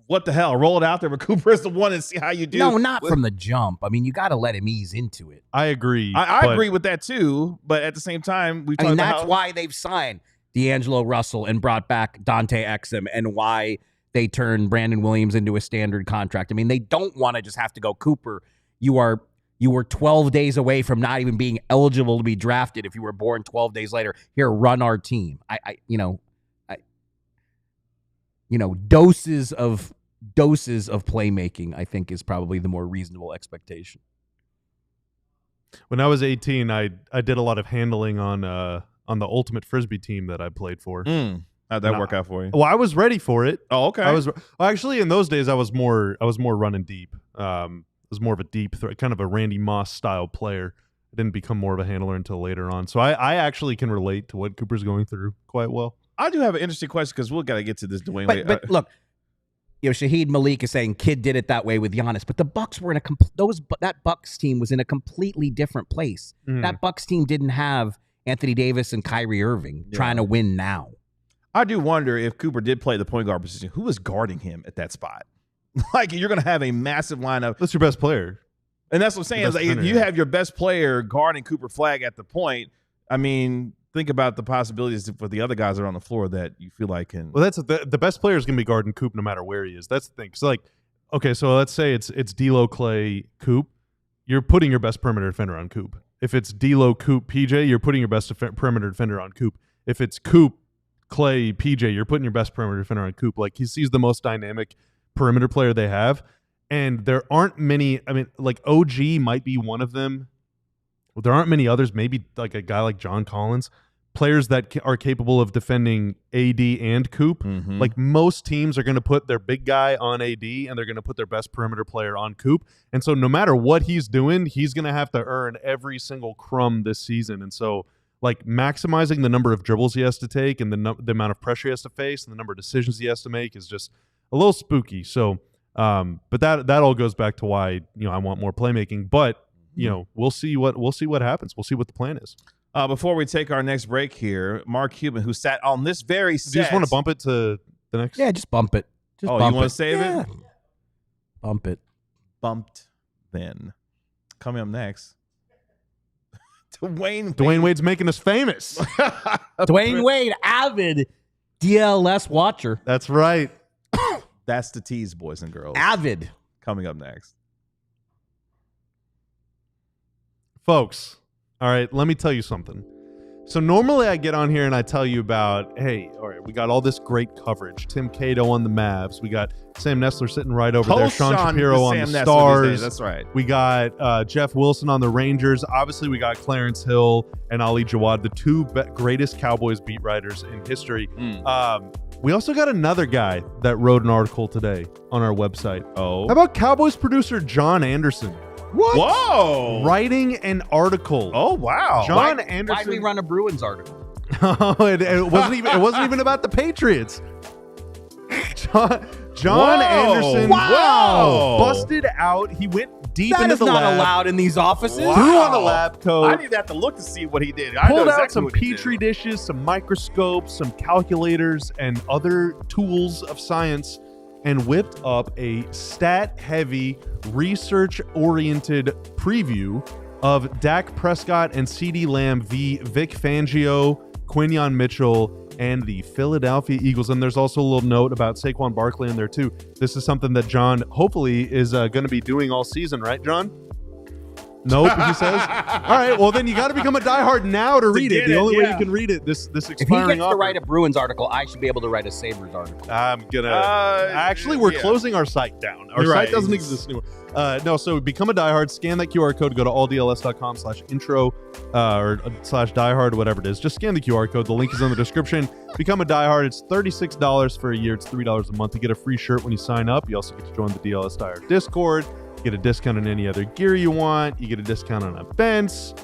[SPEAKER 1] what the hell? Roll it out there with Cooper as the one and see how you do.
[SPEAKER 3] No, not from the jump. I mean, you got to let him ease into it.
[SPEAKER 2] I agree.
[SPEAKER 1] I agree with that, too. But at the same time,
[SPEAKER 3] that's why they've signed D'Angelo Russell and brought back Dante Exum, and why they turned Brandon Williams into a standard contract. I mean, they don't want to just have to go, Cooper, you were 12 days away from not even being eligible to be drafted if you were born 12 days later. Here, run our team. Doses of playmaking, I think, is probably the more reasonable expectation.
[SPEAKER 2] When I was 18, I did a lot of handling on the ultimate Frisbee team that I played for.
[SPEAKER 1] How'd that work out for you?
[SPEAKER 2] Well, I was ready for it.
[SPEAKER 1] Oh, okay.
[SPEAKER 2] Actually, in those days, I was more running deep. I was more of a deep threat, kind of a Randy Moss style player. I didn't become more of a handler until later on. So I actually can relate to what Cooper's going through quite well.
[SPEAKER 1] I do have an interesting question because we've got to get to this Dwyane Wade.
[SPEAKER 3] But look, Shaheed Malik is saying Kidd did it that way with Giannis, but the Bucks were that Bucks team was in a completely different place. That Bucks team didn't have Anthony Davis and Kyrie Irving trying to win now.
[SPEAKER 1] I do wonder if Cooper did play the point guard position, who was guarding him at that spot? Like, you're going to have a massive lineup.
[SPEAKER 2] That's your best player.
[SPEAKER 1] And that's what I'm saying. Is like, if you have your best player guarding Cooper Flagg at the point, I mean, think about the possibilities for the other guys that are on the floor that you feel like can.
[SPEAKER 2] Well, that's the best player is going to be guarding Coop no matter where he is. That's the thing. So, so let's say it's D'Lo, Clay, Coop. You're putting your best perimeter defender on Coop. If it's D'Lo, Coop, PJ, you're putting your best perimeter defender on Coop. If it's Coop, Clay, PJ, you're putting your best perimeter defender on Coop. Like, he's the most dynamic perimeter player they have. And there aren't many, I mean, like OG might be one of them. There aren't many others, maybe like a guy like John Collins, players that are capable of defending AD and Coop. Like, most teams are going to put their big guy on AD and they're going to put their best perimeter player on Coop. And so no matter what he's doing, he's going to have to earn every single crumb this season. And so, like, maximizing the number of dribbles he has to take and the amount of pressure he has to face and the number of decisions he has to make is just a little spooky. So, but that all goes back to why, I want more playmaking. But, we'll see what happens. We'll see what the plan is.
[SPEAKER 1] Before we take our next break here, Mark Cuban, who sat on this very set.
[SPEAKER 2] Do you just want to bump it to the next?
[SPEAKER 3] Yeah, just bump it.
[SPEAKER 1] You want to save it?
[SPEAKER 3] Bump it.
[SPEAKER 1] Bumped then. Coming up next, Dwyane
[SPEAKER 2] Wade's making us famous.
[SPEAKER 3] Dwyane Wade, avid DLLS watcher.
[SPEAKER 2] That's right.
[SPEAKER 1] That's the tease, boys and girls.
[SPEAKER 3] Avid.
[SPEAKER 1] Coming up next.
[SPEAKER 2] Folks, all right, let me tell you something. So normally I get on here and I tell you about, hey, all right, we got all this great coverage. Tim Cato on the Mavs. We got Sam Nestler sitting right over there. Sean Shapiro on the Stars.
[SPEAKER 1] That's right.
[SPEAKER 2] We got Jeff Wilson on the Rangers. Obviously, we got Clarence Hill and Ali Jawad, the two greatest Cowboys beat writers in history. We also got another guy that wrote an article today on our website.
[SPEAKER 1] Oh.
[SPEAKER 2] How about Cowboys producer John Anderson?
[SPEAKER 1] What? Whoa.
[SPEAKER 2] Writing an article.
[SPEAKER 1] Oh, wow.
[SPEAKER 2] John Anderson.
[SPEAKER 3] Why did we run a Bruins article?
[SPEAKER 2] it wasn't even about the Patriots. John Anderson busted out. He went deep into the lab.
[SPEAKER 3] That is not allowed in these offices.
[SPEAKER 2] Threw on a lab coat.
[SPEAKER 1] I didn't have to look to see what he did.
[SPEAKER 2] Pulled out some petri dishes, some microscopes, some calculators, and other tools of science, and whipped up a stat-heavy, research-oriented preview of Dak Prescott and CeeDee Lamb v. Vic Fangio, Quinyon Mitchell, and the Philadelphia Eagles. And there's also a little note about Saquon Barkley in there, too. This is something that John, hopefully, is going to be doing all season, right, John? Nope, he says. All right, well, then you got to become a diehard now to read it. The only way you can read it, this expiring
[SPEAKER 3] If he gets
[SPEAKER 2] offer.
[SPEAKER 3] to write a Bruins article, I should be able to write a Sabres article.
[SPEAKER 2] I'm going to... Actually, we're closing our site down. Our site doesn't exist anymore. No, so become a diehard. Scan that QR code. Go to alldls.com/intro or /diehard, whatever it is. Just scan the QR code. The link is in the description. Become a diehard. It's $36 for a year. It's $3 a month. You get a free shirt when you sign up. You also get to join the DLS Diehard Discord. You get a discount on any other gear you want. You get a discount on events,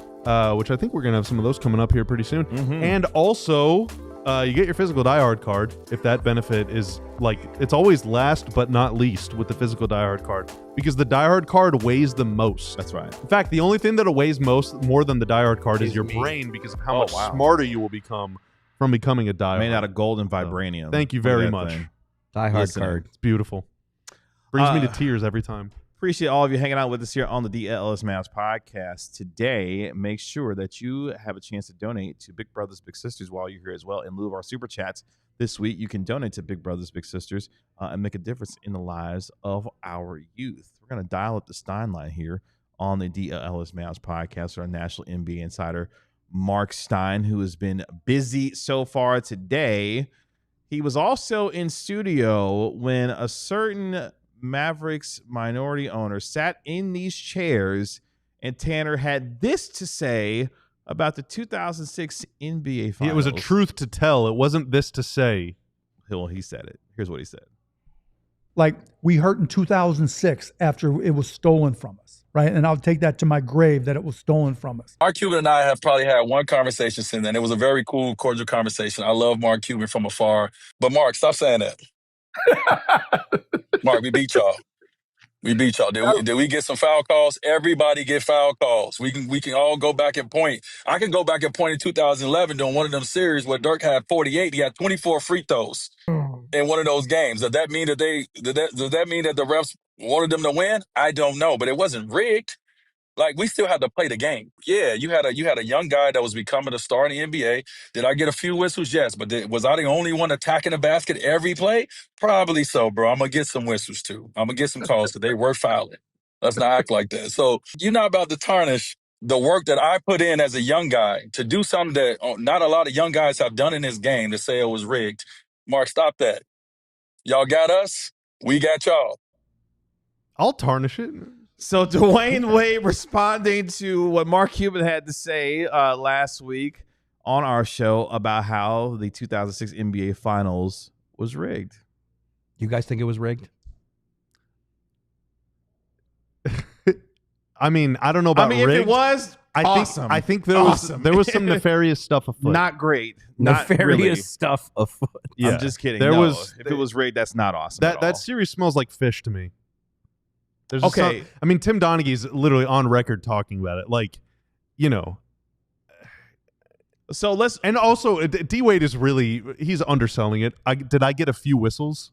[SPEAKER 2] which I think we're going to have some of those coming up here pretty soon. And also, you get your physical diehard card if that benefit is like, it's always last but not least with the physical diehard card, because the diehard card weighs the most.
[SPEAKER 1] That's right.
[SPEAKER 2] In fact, the only thing that weighs more than the diehard card is your brain, because of how much smarter you will become from becoming a diehard.
[SPEAKER 1] Made out of gold and vibranium.
[SPEAKER 2] Thank you very much.
[SPEAKER 3] Diehard card.
[SPEAKER 2] It's beautiful. Brings me to tears every time.
[SPEAKER 1] Appreciate all of you hanging out with us here on the DLLS Mavs podcast today. Make sure that you have a chance to donate to Big Brothers Big Sisters while you're here as well. In lieu of our super chats this week, you can donate to Big Brothers Big Sisters and make a difference in the lives of our youth. We're going to dial up the Stein line here on the DLLS Mavs podcast with our national NBA insider, Mark Stein, who has been busy so far today. He was also in studio when a certain Mavericks minority owner sat in these chairs, and Tanner had this to say about the 2006 NBA Finals.
[SPEAKER 2] It was a truth to tell. It wasn't this to say.
[SPEAKER 1] Well, he said it. Here's what he said.
[SPEAKER 5] Like, we hurt in 2006 after it was stolen from us, right? And I'll take that to my grave that it was stolen from us.
[SPEAKER 6] Mark Cuban and I have probably had one conversation since then. It was a very cool, cordial conversation. I love Mark Cuban from afar. But Mark, stop saying that. Mark, we beat y'all. We beat y'all. Did we get some foul calls? Everybody get foul calls. We can all go back and point. I can go back and point in 2011 during one of them series where Dirk had 48. He had 24 free throws in one of those games. Does that mean that does that mean that the refs wanted them to win? I don't know, but it wasn't rigged. Like, we still had to play the game. Yeah, you had a young guy that was becoming a star in the NBA. Did I get a few whistles? Yes. But was I the only one attacking the basket every play? Probably so, bro. I'm going to get some whistles, too. I'm going to get some calls because they were fouling. Let's not act like that. So you're not about to tarnish the work that I put in as a young guy to do something that not a lot of young guys have done in this game to say it was rigged. Mark, stop that. Y'all got us. We got y'all.
[SPEAKER 2] I'll tarnish it.
[SPEAKER 1] So Dwyane Wade responding to what Mark Cuban had to say last week on our show about how the 2006 NBA Finals was rigged.
[SPEAKER 3] You guys think it was rigged?
[SPEAKER 2] I mean, I don't know about rigged.
[SPEAKER 1] If it was, awesome.
[SPEAKER 2] I think there was some nefarious stuff afoot.
[SPEAKER 1] Not great.
[SPEAKER 3] Nefarious
[SPEAKER 1] really.
[SPEAKER 3] stuff afoot.
[SPEAKER 1] Yeah. I'm just kidding. If it was rigged, that's not awesome.
[SPEAKER 2] That series smells like fish to me. There's
[SPEAKER 1] okay.
[SPEAKER 2] I mean, Tim Donaghy's literally on record talking about it. Like, you know.
[SPEAKER 1] So let's.
[SPEAKER 2] And also, D Wade is he's underselling it. Did I get a few whistles?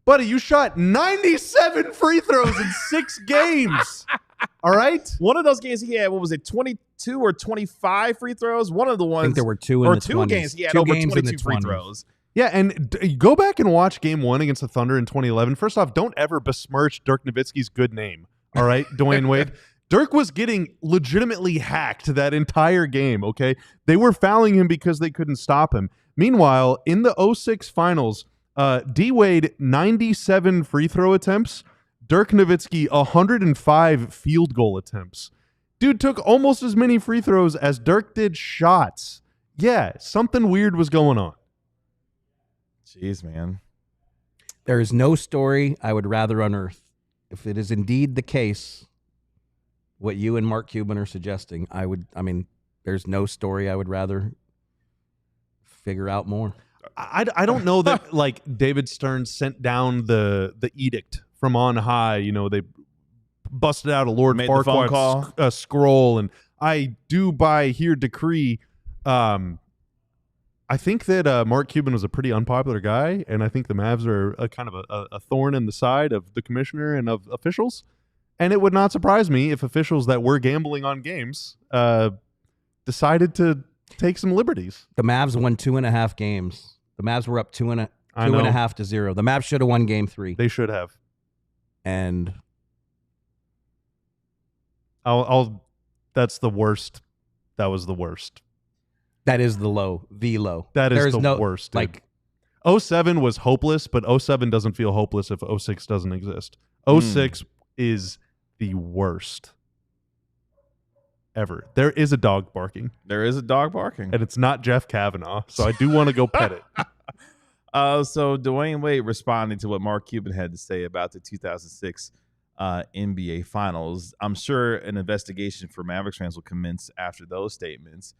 [SPEAKER 2] Buddy, you shot 97 free throws in 6 games. All right.
[SPEAKER 1] One of those games he had, what was it, 22 or 25 free throws? One of the ones.
[SPEAKER 3] I think there were two in the 20s.
[SPEAKER 1] Games he had
[SPEAKER 3] two
[SPEAKER 1] over
[SPEAKER 3] games
[SPEAKER 1] 22
[SPEAKER 3] in the
[SPEAKER 1] free
[SPEAKER 3] 20s.
[SPEAKER 1] throws.
[SPEAKER 2] Yeah, and go back and watch Game 1 against the Thunder in 2011. First off, don't ever besmirch Dirk Nowitzki's good name. All right, Dwyane Wade. Dirk was getting legitimately hacked that entire game, okay? They were fouling him because they couldn't stop him. Meanwhile, in the 06 finals, D-Wade, 97 free throw attempts. Dirk Nowitzki, 105 field goal attempts. Dude took almost as many free throws as Dirk did shots. Yeah, something weird was going on.
[SPEAKER 1] Jeez, man.
[SPEAKER 3] There is no story I would rather unearth. If it is indeed the case, what you and Mark Cuban are suggesting, there's no story I would rather figure out more.
[SPEAKER 2] I don't know that like David Stern sent down the edict from on high. You know, they busted out a Lord Farquaad scroll, and I do by here decree. I think that Mark Cuban was a pretty unpopular guy, and I think the Mavs are a kind of a thorn in the side of the commissioner and of officials. And it would not surprise me if officials that were gambling on games decided to take some liberties.
[SPEAKER 3] The Mavs won 2.5 games. The Mavs were up 2.5 to 0. The Mavs should have won Game 3.
[SPEAKER 2] They should have.
[SPEAKER 3] And
[SPEAKER 2] that's the worst. That was the worst.
[SPEAKER 3] That is the low.
[SPEAKER 2] That is the worst. Dude.
[SPEAKER 3] Like
[SPEAKER 2] 07 was hopeless, but 07 doesn't feel hopeless if 06 doesn't exist. 06 is the worst ever. There is a dog barking.
[SPEAKER 1] There is a dog barking.
[SPEAKER 2] And it's not Jeff Kavanaugh, so I do want to go pet it.
[SPEAKER 1] So Dwyane Wade responding to what Mark Cuban had to say about the 2006 NBA Finals. I'm sure an investigation for Mavericks fans will commence after those statements.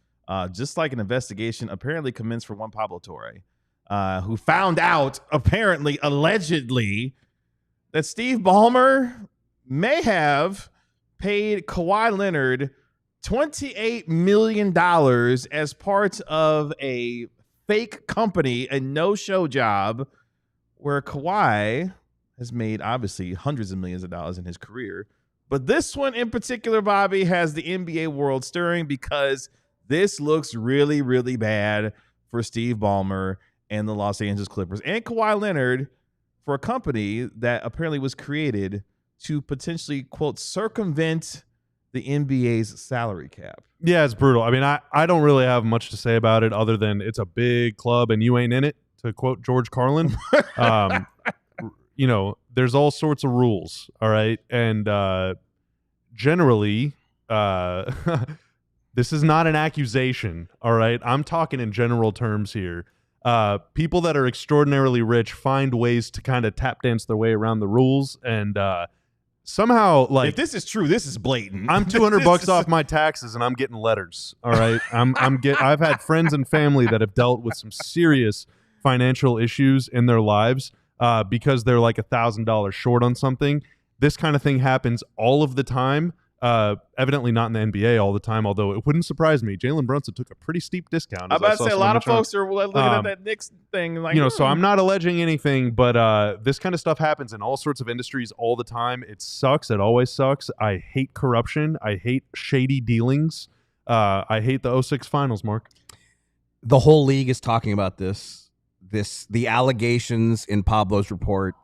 [SPEAKER 1] Just like an investigation apparently commenced for one Pablo Torre, who found out, apparently, allegedly, that Steve Ballmer may have paid Kawhi Leonard $28 million as part of a fake company, a no-show job, where Kawhi has made, obviously, hundreds of millions of dollars in his career. But this one in particular, Bobby, has the NBA world stirring because this looks really, really bad for Steve Ballmer and the Los Angeles Clippers and Kawhi Leonard for a company that apparently was created to potentially, quote, circumvent the NBA's salary cap.
[SPEAKER 2] Yeah, it's brutal. I mean, I don't really have much to say about it other than it's a big club and you ain't in it, to quote George Carlin. You know, there's all sorts of rules, all right? And generally, this is not an accusation, all right? I'm talking in general terms here. People that are extraordinarily rich find ways to kind of tap dance their way around the rules, and somehow, like,
[SPEAKER 1] if this is true, this is blatant.
[SPEAKER 2] I'm $200 off my taxes, and I'm getting letters. All right, I've had friends and family that have dealt with some serious financial issues in their lives because they're like $1,000 short on something. This kind of thing happens all of the time. Evidently not in the NBA all the time, although it wouldn't surprise me. Jalen Brunson took a pretty steep discount.
[SPEAKER 1] I'm about to say a lot of folks are looking at that Knicks thing. Like,
[SPEAKER 2] so I'm not alleging anything, but this kind of stuff happens in all sorts of industries all the time. It sucks. It always sucks. I hate corruption. I hate shady dealings. I hate the 06 finals, Mark.
[SPEAKER 3] The whole league is talking about this. The allegations in Pablo's report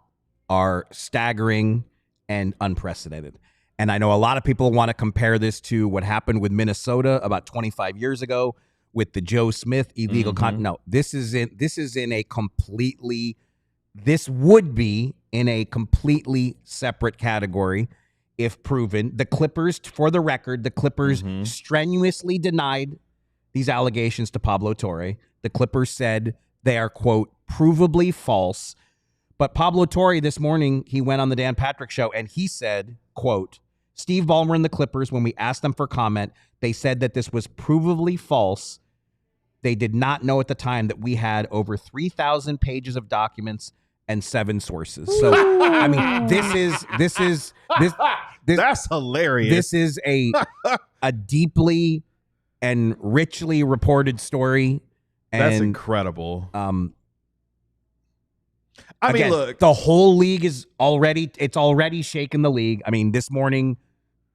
[SPEAKER 3] are staggering and unprecedented. And I know a lot of people want to compare this to what happened with Minnesota about 25 years ago with the Joe Smith illegal content. No, this would be in a completely separate category if proven. The Clippers, for the record, strenuously denied these allegations to Pablo Torre. The Clippers said they are, quote, provably false. But Pablo Torre this morning, he went on the Dan Patrick Show and he said, quote, Steve Ballmer and the Clippers, when we asked them for comment, they said that this was provably false. They did not know at the time that we had over 3,000 pages of documents and 7 sources. So, I mean, this
[SPEAKER 1] that's hilarious.
[SPEAKER 3] This is a deeply and richly reported story. And,
[SPEAKER 1] that's incredible. I mean,
[SPEAKER 3] again,
[SPEAKER 1] look,
[SPEAKER 3] the whole league is already shaken the league. I mean, this morning,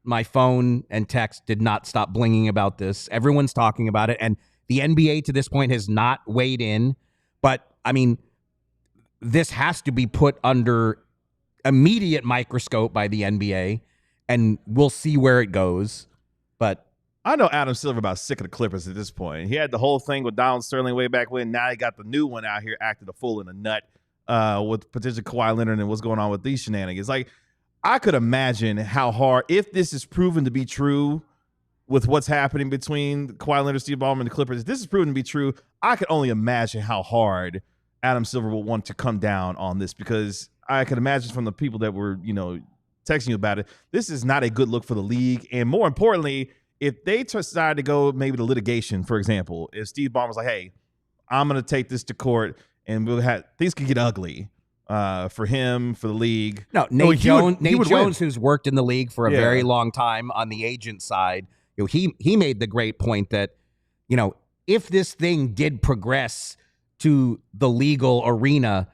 [SPEAKER 3] my phone and text did not stop blinging about this. Everyone's talking about it, and the NBA to this point has not weighed in. But I mean, this has to be put under immediate microscope by the NBA, and we'll see where it goes. But
[SPEAKER 1] I know Adam Silver about sick of the Clippers at this point. He had the whole thing with Donald Sterling way back when. Now he got the new one out here acting a fool and a nut with potential Kawhi Leonard and what's going on with these shenanigans. Like, I could imagine how hard, if this is proven to be true with what's happening between Kawhi Leonard-Steve Ballmer and the Clippers, if this is proven to be true, I could only imagine how hard Adam Silver will want to come down on this, because I can imagine from the people that were, texting you about it, this is not a good look for the league. And more importantly, if they decide to go maybe to litigation, for example, if Steve Ballmer's like, hey, I'm going to take this to court and things could get ugly for him, for the league.
[SPEAKER 3] No, Nate Jones, who's worked in the league for a very long time on the agent side, he made the great point that, if this thing did progress to the legal arena,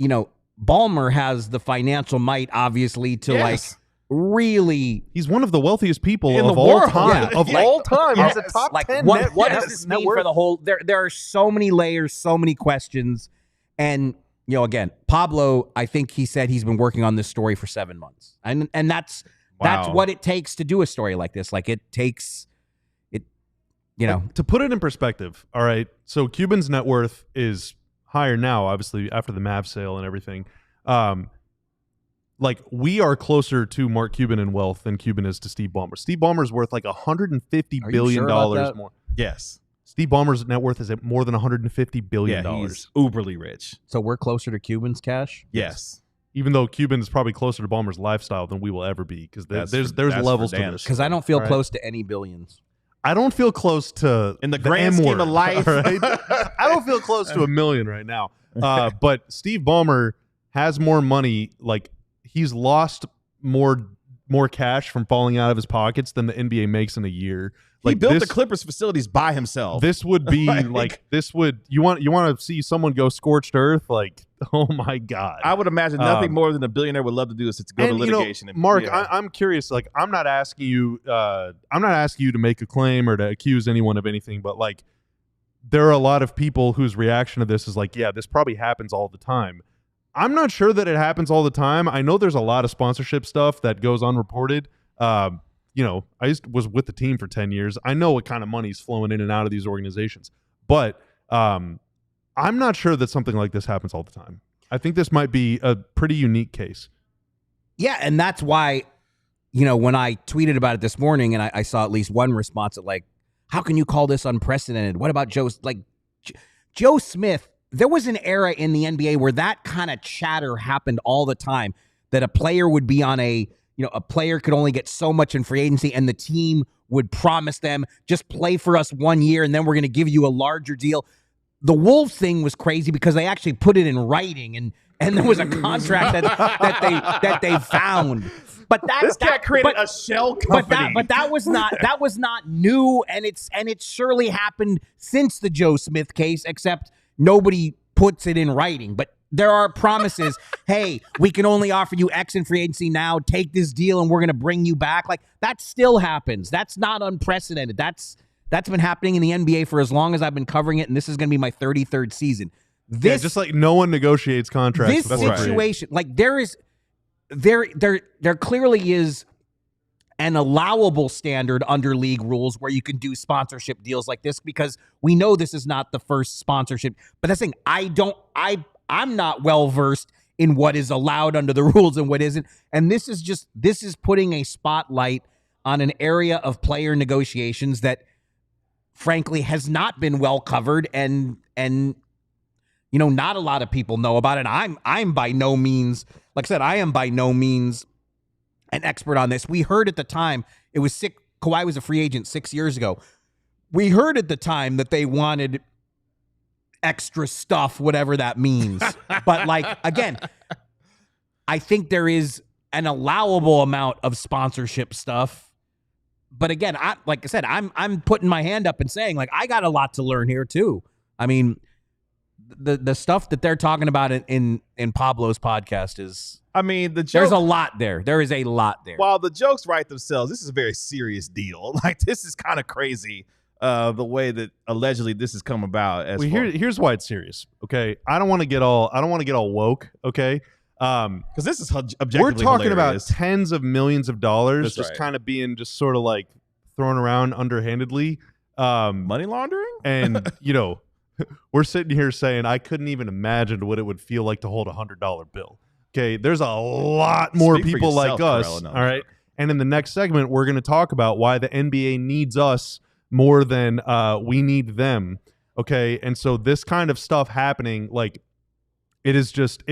[SPEAKER 3] Ballmer has the financial might, obviously, to really.
[SPEAKER 2] He's one of the wealthiest people
[SPEAKER 1] in
[SPEAKER 2] of
[SPEAKER 1] the
[SPEAKER 2] all
[SPEAKER 1] world.
[SPEAKER 2] time.
[SPEAKER 1] Yeah.
[SPEAKER 2] Of all time, he's a top 10.
[SPEAKER 3] What does this mean for the whole? There are so many layers, so many questions, and again, Pablo, I think he said he's been working on this story for 7 months, and that's what it takes to do a story like this. Like, it takes it,
[SPEAKER 2] to put it in perspective. All right, so Cuban's net worth is higher now, obviously, after the Mavs sale and everything. Like, we are closer to Mark Cuban in wealth than Cuban is to Steve Ballmer. Steve Ballmer's worth like $150 billion more.
[SPEAKER 1] Yes.
[SPEAKER 2] Steve Ballmer's net worth is at more than $150 billion.
[SPEAKER 1] Yeah, he's uberly rich.
[SPEAKER 3] So we're closer to Cuban's cash?
[SPEAKER 1] Yes.
[SPEAKER 2] Even though Cuban's probably closer to Ballmer's lifestyle than we will ever be, because there's levels to this.
[SPEAKER 3] Because I don't feel close to any billions.
[SPEAKER 2] I don't feel close to
[SPEAKER 1] in the grand scheme of life.
[SPEAKER 2] Right? I don't feel close to $1 million right now. But Steve Ballmer has more money. Like, he's lost more cash from falling out of his pockets than the NBA makes in a year. Like,
[SPEAKER 1] he built the Clippers facilities by himself.
[SPEAKER 2] This would be you want to see someone go scorched earth? Like, oh my God.
[SPEAKER 1] I would imagine nothing more than a billionaire would love to do is to go to litigation.
[SPEAKER 2] Mark, I'm curious. Like, I'm not asking you to make a claim or to accuse anyone of anything, but like, there are a lot of people whose reaction to this is like, yeah, this probably happens all the time. I'm not sure that it happens all the time. I know there's a lot of sponsorship stuff that goes unreported. I was with the team for 10 years. I know what kind of money's flowing in and out of these organizations. But I'm not sure that something like this happens all the time. I think this might be a pretty unique case.
[SPEAKER 3] Yeah, and that's why, when I tweeted about it this morning and I saw at least one response at like, how can you call this unprecedented? What about Joe Smith? There was an era in the NBA where that kind of chatter happened all the time, that a player would be on a player could only get so much in free agency, and the team would promise them, just play for us 1 year and then we're going to give you a larger deal. The Wolves thing was crazy because they actually put it in writing, and there was a contract that they found. But that
[SPEAKER 1] created a shell company.
[SPEAKER 3] But that was not new, and it surely happened since the Joe Smith case, except nobody puts it in writing. But there are promises. Hey, we can only offer you X in free agency now. Take this deal, and we're going to bring you back. Like, that still happens. That's not unprecedented. That's been happening in the NBA for as long as I've been covering it, and this is going to be my 33rd season.
[SPEAKER 2] Just like no one negotiates contracts.
[SPEAKER 3] This situation, like, there clearly is an allowable standard under league rules where you can do sponsorship deals like this, because we know this is not the first sponsorship. But that's the thing. I'm not well versed in what is allowed under the rules and what isn't. And this is putting a spotlight on an area of player negotiations that frankly has not been well covered, and not a lot of people know about it. I'm by no means, like I said, I am by no means an expert on this. We heard at the time, it was sick. Kawhi was a free agent 6 years ago. We heard at the time that they wanted extra stuff, whatever that means. But like, again, I think there is an allowable amount of sponsorship stuff. But again, like I said, I'm putting my hand up and saying, like, I got a lot to learn here too. I mean, the stuff that they're talking about in Pablo's podcast is.
[SPEAKER 1] I mean,
[SPEAKER 3] there's a lot there. There is a lot there.
[SPEAKER 1] While the jokes write themselves, this is a very serious deal. Like, this is kind of crazy. The way that allegedly this has come about.
[SPEAKER 2] Here's why it's serious. Okay, I don't want to get all woke. Okay,
[SPEAKER 1] because this is objectively
[SPEAKER 2] we're talking
[SPEAKER 1] hilarious.
[SPEAKER 2] about tens of millions of dollars
[SPEAKER 1] That's
[SPEAKER 2] just
[SPEAKER 1] right.
[SPEAKER 2] kind of being just sort of like thrown around underhandedly.
[SPEAKER 1] Money laundering,
[SPEAKER 2] and we're sitting here saying I couldn't even imagine what it would feel like to hold $100 bill. Okay, there's a lot more
[SPEAKER 1] Speak for
[SPEAKER 2] people
[SPEAKER 1] yourself,
[SPEAKER 2] like us.
[SPEAKER 1] Corella, no,
[SPEAKER 2] all right, and in the next segment, we're going to talk about why the NBA needs us more than we need them. Okay, and so this kind of stuff happening, like it's just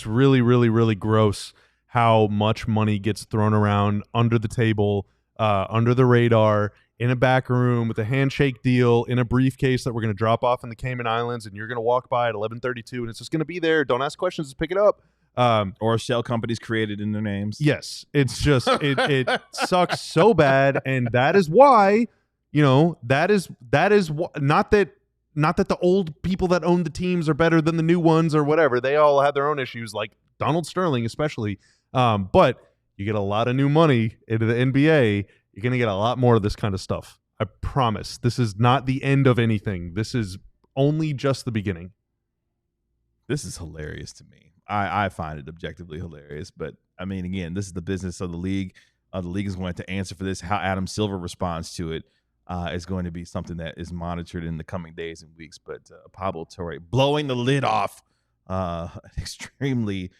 [SPEAKER 2] really, really, really gross how much money gets thrown around under the table, under the radar, in a back room with a handshake deal, in a briefcase that we're going to drop off in the Cayman Islands, and you're going to walk by at 11:32, and it's just going to be there. Don't ask questions, just pick it up.
[SPEAKER 1] Or shell companies created in their names.
[SPEAKER 2] Yes, it's just it sucks so bad, and that is why that is not that the old people that own the teams are better than the new ones or whatever. They all have their own issues, like Donald Sterling especially. But you get a lot of new money into the NBA, you're going to get a lot more of this kind of stuff. I promise. This is not the end of anything. This is only just the beginning.
[SPEAKER 1] This is hilarious to me. I find it objectively hilarious. But, I mean, again, this is the business of the league. The league is going to answer for this. How Adam Silver responds to it is going to be something that is monitored in the coming days and weeks. But Pablo Torre blowing the lid off, an extremely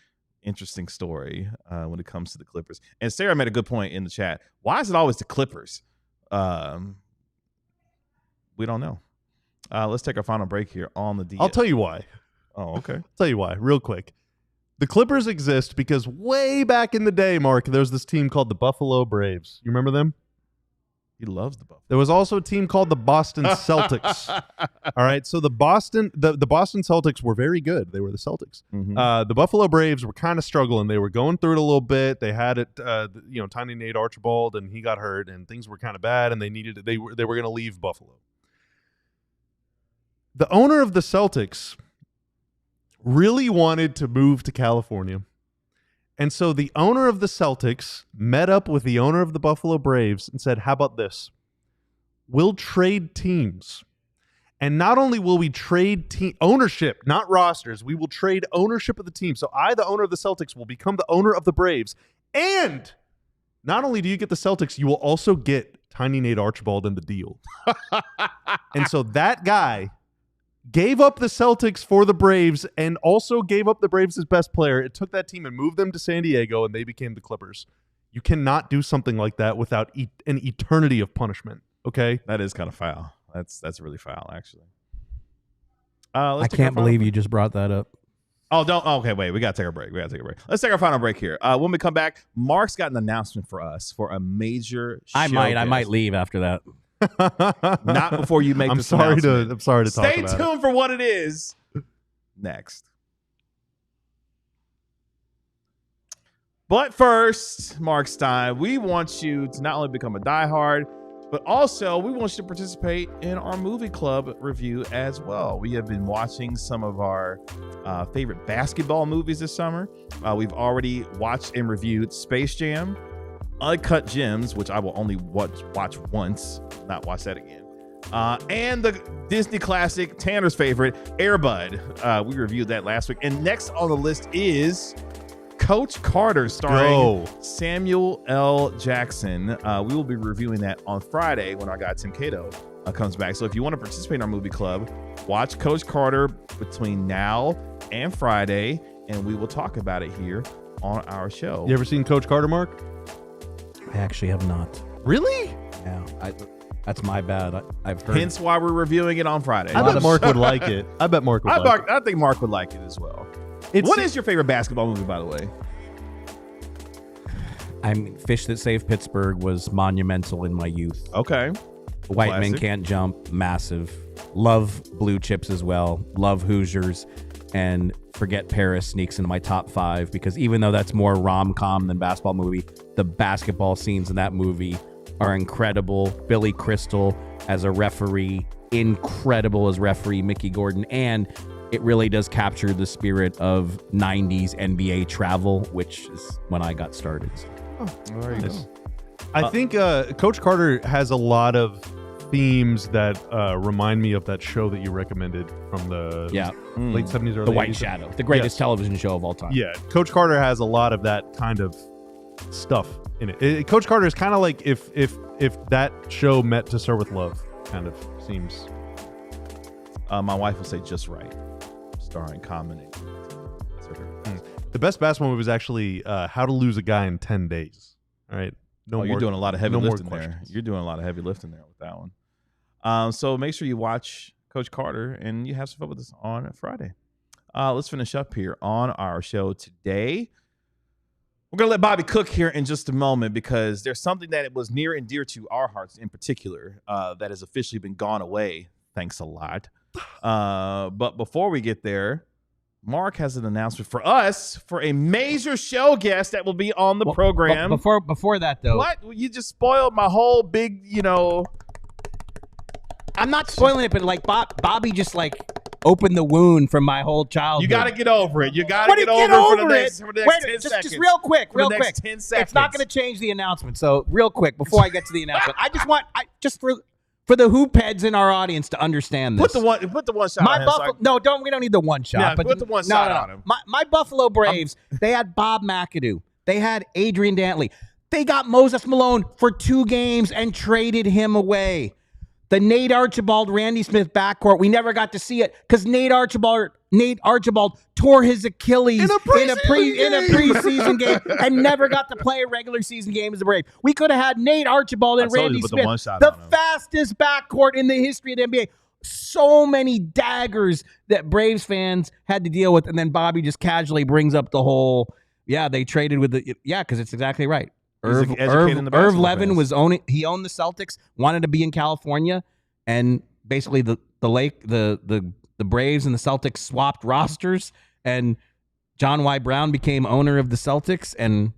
[SPEAKER 1] interesting story when it comes to the Clippers. And Sarah made a good point in the chat. Why is it always the Clippers? We don't know. Let's take our final break here on the
[SPEAKER 2] I'll tell you why.
[SPEAKER 1] Oh, okay.
[SPEAKER 2] I'll tell you why, real quick. The Clippers exist because way back in the day, Mark, there was this team called the Buffalo Braves. You remember them?
[SPEAKER 1] He loves the Buffalo.
[SPEAKER 2] There was also a team called the Boston Celtics. All right, so the Boston Celtics were very good. They were the Celtics.
[SPEAKER 1] Mm-hmm.
[SPEAKER 2] The Buffalo Braves were kind of struggling. They were going through it a little bit. They had it, Tiny Nate Archibald, and he got hurt, and things were kind of bad, and they were going to leave Buffalo. The owner of the Celtics really wanted to move to California. And so the owner of the Celtics met up with the owner of the Buffalo Braves and said, how about this? We'll trade teams. And not only will we trade ownership, not rosters, we will trade ownership of the team. So I, the owner of the Celtics, will become the owner of the Braves. And not only do you get the Celtics, you will also get Tiny Nate Archibald in the deal. And so that guy gave up the Celtics for the Braves and also gave up the Braves' best player. It took that team and moved them to San Diego, and they became the Clippers. You cannot do something like that without an eternity of punishment, okay?
[SPEAKER 1] That is kind of foul. That's really foul, actually.
[SPEAKER 3] I can't believe you just brought that up.
[SPEAKER 1] Oh, don't. Okay, wait. We got to take a break. Let's take our final break here. When we come back, Mark's got an announcement for us for a major
[SPEAKER 3] I might leave after that.
[SPEAKER 1] Not before you make
[SPEAKER 2] I'm
[SPEAKER 1] this
[SPEAKER 2] sorry
[SPEAKER 1] announcement.
[SPEAKER 2] to talk about it.
[SPEAKER 1] Stay tuned for what it is next. But first, Mark Stein, we want you to not only become a diehard, but also we want you to participate in our movie club review as well. We have been watching some of our favorite basketball movies this summer. We've already watched and reviewed Space Jam, Uncut Gems, which I will only watch once, not watch that again. And the Disney classic, Tanner's favorite, Air Bud. We reviewed that last week. And next on the list is Coach Carter, starring Samuel L. Jackson. We will be reviewing that on Friday when our guy Tim Cato comes back. So if you want to participate in our movie club, watch Coach Carter between now and Friday, and we will talk about it here on our show.
[SPEAKER 2] You ever seen Coach Carter, Mark?
[SPEAKER 3] I actually have not.
[SPEAKER 2] Really?
[SPEAKER 3] Yeah, that's my bad. I've heard.
[SPEAKER 1] Hence why we're reviewing it on Friday.
[SPEAKER 2] I bet Mark would like it. I think
[SPEAKER 1] Mark would like it as well. What is your favorite basketball movie, by the way?
[SPEAKER 3] I mean, Fish That Saved Pittsburgh was monumental in my youth.
[SPEAKER 1] Okay.
[SPEAKER 3] White Men Can't Jump, massive. Love Blue Chips as well. Love Hoosiers. And Forget Paris sneaks into my top 5 because even though that's more rom-com than basketball movie, the basketball scenes in that movie are incredible. Billy Crystal as a referee, incredible as referee Mickey Gordon, and it really does capture the spirit of 90s NBA travel, which is when I got started.
[SPEAKER 1] There you go.
[SPEAKER 2] I think Coach Carter has a lot of themes that remind me of that show that you recommended from the late 70s, early
[SPEAKER 3] The White
[SPEAKER 2] 80s.
[SPEAKER 3] Shadow, the greatest television show of all time.
[SPEAKER 2] Yeah, Coach Carter has a lot of that kind of stuff in it. Coach Carter is kind of like if that show met To Serve with Love, kind of seems.
[SPEAKER 1] My wife will say Just Right, starring Common.
[SPEAKER 2] The best basketball movie was actually How to Lose a Guy in 10 Days. All right.
[SPEAKER 1] You're doing a lot of heavy lifting there.
[SPEAKER 2] questions.
[SPEAKER 1] You're doing a lot of heavy lifting there with that one. So make sure you watch Coach Carter and you have some fun with us on Friday. Let's finish up here on our show today. We're going to let Bobby cook here in just a moment because there's something that it was near and dear to our hearts in particular that has officially been gone away. Thanks a lot. But before we get there, Mark has an announcement for us for a major show guest that will be on the program.
[SPEAKER 3] Before that, though.
[SPEAKER 1] What? You just spoiled my whole big,
[SPEAKER 3] I'm not spoiling it, but like Bobby just like opened the wound from my whole childhood.
[SPEAKER 1] You got to get over it. You got to get over it for the next 10 seconds.
[SPEAKER 3] Just real quick.
[SPEAKER 1] 10 seconds.
[SPEAKER 3] It's not going to change the announcement. So real quick, before I get to the announcement, I just want for the hoop heads in our audience to understand this.
[SPEAKER 1] Put the one shot on him.
[SPEAKER 3] We don't need the one shot.
[SPEAKER 1] Yeah,
[SPEAKER 3] but
[SPEAKER 1] put the one shot on him.
[SPEAKER 3] My Buffalo Braves, they had Bob McAdoo. They had Adrian Dantley. They got Moses Malone for 2 games and traded him away. The Nate Archibald, Randy Smith backcourt, we never got to see it because Nate Archibald tore his Achilles in a preseason game and never got to play a regular season game as a Brave. We could have had Nate Archibald and Randy Smith, the fastest backcourt in the history of the NBA. So many daggers that Braves fans had to deal with, and then Bobby just casually brings up the whole, they traded with because it's exactly right. Irv Levin owned the Celtics, wanted to be in California, and basically the Braves and the Celtics swapped rosters, and John Y. Brown became owner of the Celtics, and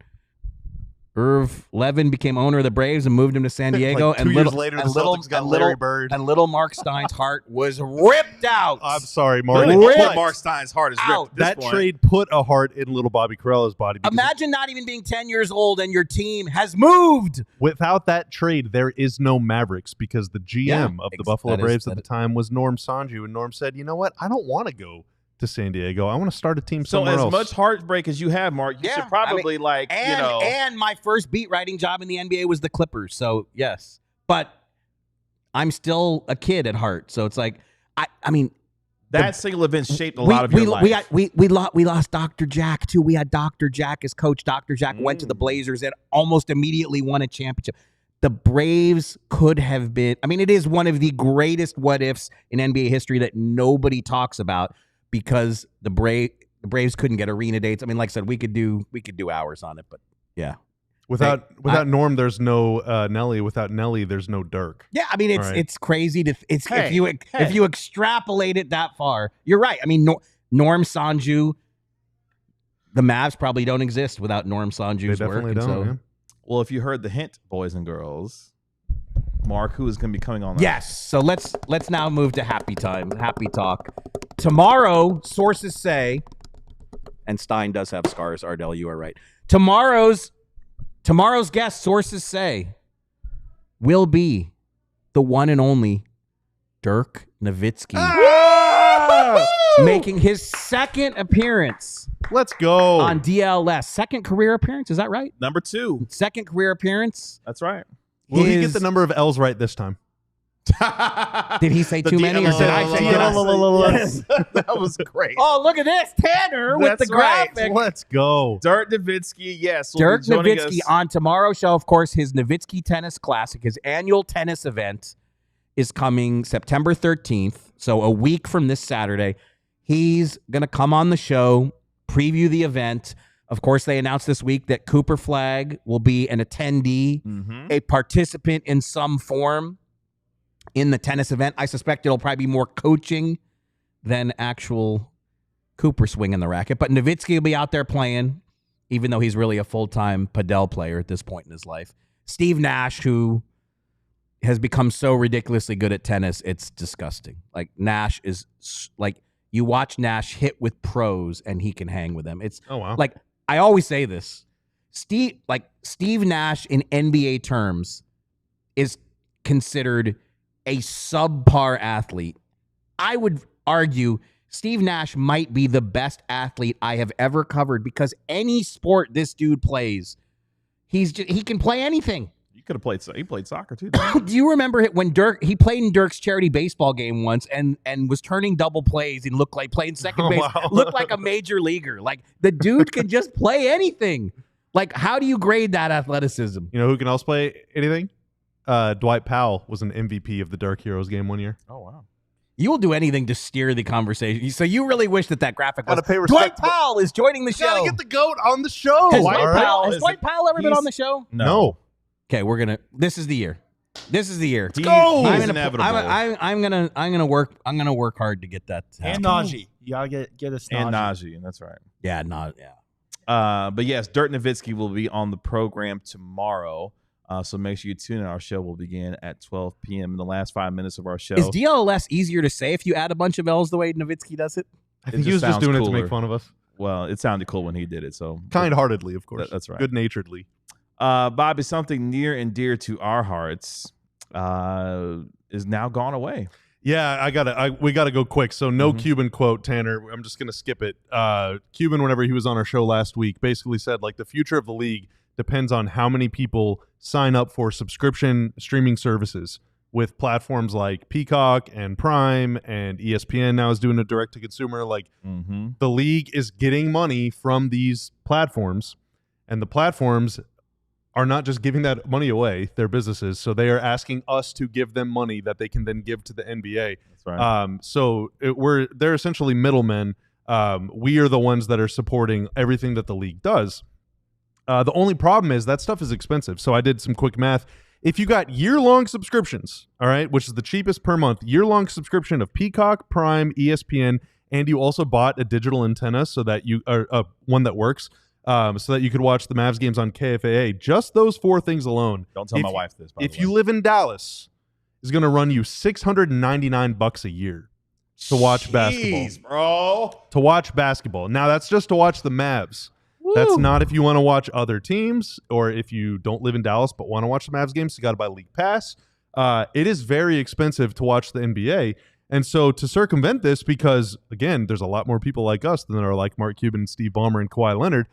[SPEAKER 3] Irv Levin became owner of the Braves and moved him to San Diego.
[SPEAKER 2] Like 2 years later, the Celtics got Larry Bird.
[SPEAKER 3] And little Mark Stein's heart was ripped out.
[SPEAKER 2] I'm sorry, Mark.
[SPEAKER 1] Mark Stein's heart is ripped.
[SPEAKER 2] That trade put a heart in little Bobby Carella's body.
[SPEAKER 3] Imagine not even being 10 years old and your team has moved.
[SPEAKER 2] Without that trade, there is no Mavericks because the GM of the Buffalo Braves at the time was Norm Sanju. And Norm said, you know what? I don't want to go to San Diego. I want to start a team somewhere else.
[SPEAKER 1] So as much heartbreak as you have, Mark, you should probably
[SPEAKER 3] And my first beat writing job in the NBA was the Clippers. So yes, but I'm still a kid at heart. So it's like, I mean,
[SPEAKER 1] that single event shaped a lot of your life.
[SPEAKER 3] We lost Dr. Jack too. We had Dr. Jack as coach. Dr. Jack went to the Blazers and almost immediately won a championship. The Braves could have been, it is one of the greatest what ifs in NBA history that nobody talks about. Because the Braves couldn't get arena dates. Like I said, we could do hours on it, but yeah.
[SPEAKER 2] Without Norm, there's no Nelly. Without Nelly, there's no Dirk.
[SPEAKER 3] Yeah, it's crazy to if you extrapolate it that far, you're right. Norm Sanju, the Mavs probably don't exist without Norm Sanju's work.
[SPEAKER 2] They definitely don't. Yeah.
[SPEAKER 1] Well, if you heard the hint, boys and girls, Mark, who is going to be coming on?
[SPEAKER 3] Yes. So let's now move to happy talk. Tomorrow, sources say, and Stein does have scars, Ardell, you are right. Tomorrow's guest, sources say, will be the one and only Dirk Nowitzki. Making his second appearance.
[SPEAKER 2] Let's go.
[SPEAKER 3] On DLS. Second career appearance, is that right?
[SPEAKER 1] Number 2.
[SPEAKER 3] Second career appearance.
[SPEAKER 1] That's right.
[SPEAKER 2] Will he get the number of L's right this time?
[SPEAKER 3] Did he say too many, or did I say
[SPEAKER 1] that was great.
[SPEAKER 3] Oh, look at this, Tanner with the graphic.
[SPEAKER 2] Let's go,
[SPEAKER 1] Dirk Nowitzki. Yes,
[SPEAKER 3] Dirk Nowitzki on tomorrow's show. Of course, his Nowitzki Tennis Classic, his annual tennis event, is coming September 13th. So a week from this Saturday, he's gonna come on the show, preview the event. Of course, they announced this week that cooperflagg will be an attendee, a participant in some form in the tennis event. I suspect it'll probably be more coaching than actual Cooper swinging the racket. But Nowitzki will be out there playing, even though he's really a full-time padel player at this point in his life. Steve Nash, who has become so ridiculously good at tennis, it's disgusting. Like, Nash is like, You watch Nash hit with pros, and he can hang with them. It's
[SPEAKER 2] wow.
[SPEAKER 3] I always say this. Steve Nash in NBA terms is considered a subpar athlete. I would argue Steve Nash might be the best athlete I have ever covered because any sport this dude plays, he can play anything.
[SPEAKER 1] You could have played. He played soccer too.
[SPEAKER 3] Do you remember when he played in Dirk's charity baseball game once and was turning double plays and looked like playing second base, looked like a major leaguer. Like the dude can just play anything. Like, how do you grade that athleticism?
[SPEAKER 2] You know who can else play anything? Dwight Powell was an MVP of the Dark Heroes game one year.
[SPEAKER 1] Oh wow.
[SPEAKER 3] You will do anything to steer the conversation. So you really wish that graphic was.
[SPEAKER 2] Dwight
[SPEAKER 3] Powell is joining the show.
[SPEAKER 2] Gotta get the GOAT on the show.
[SPEAKER 3] Has Dwight Powell ever been on the show?
[SPEAKER 2] No.
[SPEAKER 3] Okay, this is the year. This is the year.
[SPEAKER 1] Let's go.
[SPEAKER 3] I'm gonna work hard to get that.
[SPEAKER 4] And Najee. You gotta get us
[SPEAKER 1] and Najee, and that's right.
[SPEAKER 3] Yeah,
[SPEAKER 1] But yes, Dirk Nowitzki will be on the program tomorrow. So make sure you tune in. Our show will begin at 12 p.m. in the last 5 minutes of our show.
[SPEAKER 3] Is DLLS easier to say if you add a bunch of L's the way Nowitzki does it?
[SPEAKER 2] I think he was just doing it to make fun of us.
[SPEAKER 1] Well, it sounded cool when he did it. So
[SPEAKER 2] kind-heartedly, of course.
[SPEAKER 1] That's right.
[SPEAKER 2] Good-naturedly.
[SPEAKER 1] Bobby, something near and dear to our hearts is now gone away.
[SPEAKER 2] Yeah, we gotta go quick. So no Cuban quote, Tanner. I'm just gonna skip it. Cuban, whenever he was on our show last week, basically said like the future of the league depends on how many people sign up for subscription streaming services with platforms like Peacock and Prime, and ESPN now is doing a direct to consumer. Like the league is getting money from these platforms, and the platforms are not just giving that money away, they're businesses. So they are asking us to give them money that they can then give to the NBA.
[SPEAKER 1] That's right.
[SPEAKER 2] So they're essentially middlemen. We are the ones that are supporting everything that the league does. The only problem is that stuff is expensive. So I did some quick math. If you got year-long subscriptions, all right, which is the cheapest per month, year-long subscription of Peacock, Prime, ESPN, and you also bought a digital antenna so that one that works, so that you could watch the Mavs games on KFAA. Just those 4 things alone.
[SPEAKER 1] Don't tell my wife this.
[SPEAKER 2] If you live in Dallas, is going to run you $699 a year to watch basketball.
[SPEAKER 1] Bro.
[SPEAKER 2] To watch basketball. Now that's just to watch the Mavs. Woo. That's not if you want to watch other teams, or if you don't live in Dallas but want to watch the Mavs games. You got to buy League Pass. It is very expensive to watch the NBA. And so to circumvent this, because again, there's a lot more people like us than there are like Mark Cuban and Steve Ballmer and Kawhi Leonard.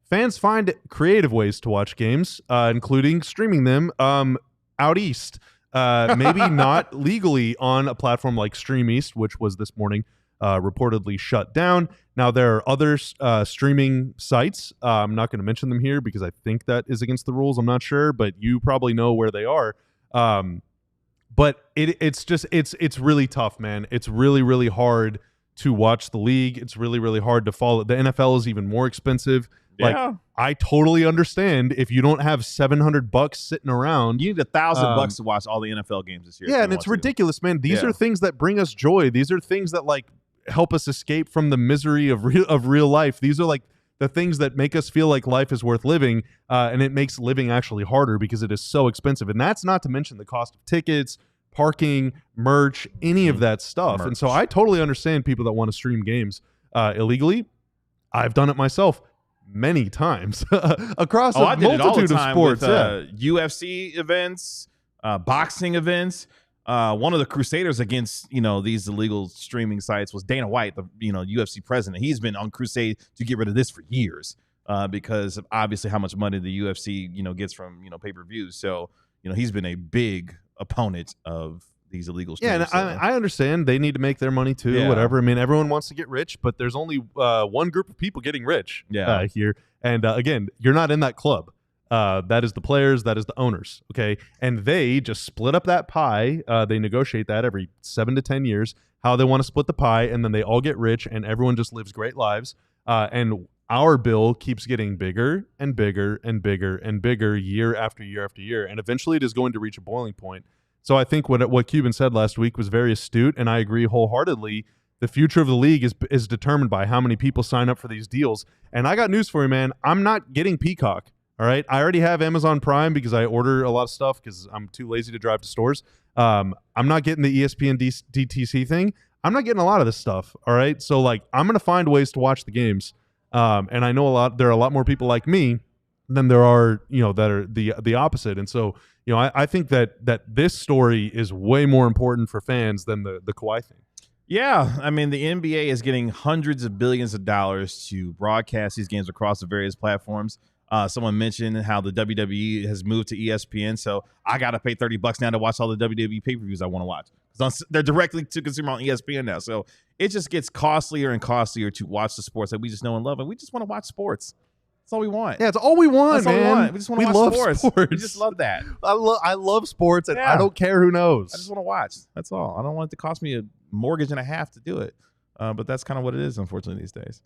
[SPEAKER 2] Fans find creative ways to watch games, including streaming them out east. Maybe not legally on a platform like Streameast, which was this morning reportedly shut down. Now, there are other streaming sites. I'm not going to mention them here because I think that is against the rules. I'm not sure, but you probably know where they are. But it's really tough, man. It's really, really hard to watch the league. It's really, really hard to follow. The NFL is even more expensive.
[SPEAKER 1] Yeah.
[SPEAKER 2] Like, I totally understand if you don't have $700 sitting around.
[SPEAKER 1] You need $1,000 to watch all the NFL games this year.
[SPEAKER 2] Yeah, and it's ridiculous, man. These are things that bring us joy. These are things that like help us escape from the misery of real life. These are like the things that make us feel like life is worth living, and it makes living actually harder because it is so expensive. And that's not to mention the cost of tickets, parking, merch, any of that stuff. And so I totally understand people that want to stream games illegally. I've done it myself many times across a multitude of sports.
[SPEAKER 1] With, UFC events, boxing events. One of the crusaders against these illegal streaming sites was Dana White, the UFC president. He's been on crusade to get rid of this for years because of obviously how much money the UFC gets from pay-per-views. So he's been a big opponent of these illegal streaming.
[SPEAKER 2] Yeah, and I understand they need to make their money too. Whatever. I mean, everyone wants to get rich, but there's only one group of people getting rich here. And again, you're not in that club. That is the players, that is the owners, okay? And they just split up that pie. They negotiate that every 7 to 10 years, how they want to split the pie, and then they all get rich, and everyone just lives great lives. And our bill keeps getting bigger and bigger and bigger and bigger year after year after year, and eventually it is going to reach a boiling point. So I think what Cuban said last week was very astute, and I agree wholeheartedly. The future of the league is determined by how many people sign up for these deals. And I got news for you, man. I'm not getting Peacock. All right. I already have Amazon Prime because I order a lot of stuff because I'm too lazy to drive to stores. I'm not getting the ESPN DTC thing. I'm not getting a lot of this stuff. All right. So like, I'm going to find ways to watch the games. And I know there are a lot more people like me than there are, that are the opposite. And so, I think that this story is way more important for fans than the Kawhi thing.
[SPEAKER 1] Yeah, I mean, the NBA is getting hundreds of billions of dollars to broadcast these games across the various platforms. Someone mentioned how the WWE has moved to ESPN, so I got to pay $30 now to watch all the WWE pay-per-views I want to watch. They're directly to consumer on ESPN now, so it just gets costlier and costlier to watch the sports that we just know and love, and we just want to watch sports. That's all we want.
[SPEAKER 2] Yeah, it's all we want, man.
[SPEAKER 1] All we want. We just want to watch sports. We just love that.
[SPEAKER 2] I love sports, and I don't care who knows.
[SPEAKER 1] I just want to watch. That's all. I don't want it to cost me a mortgage and a half to do it. But that's kind of what it is, unfortunately, these days.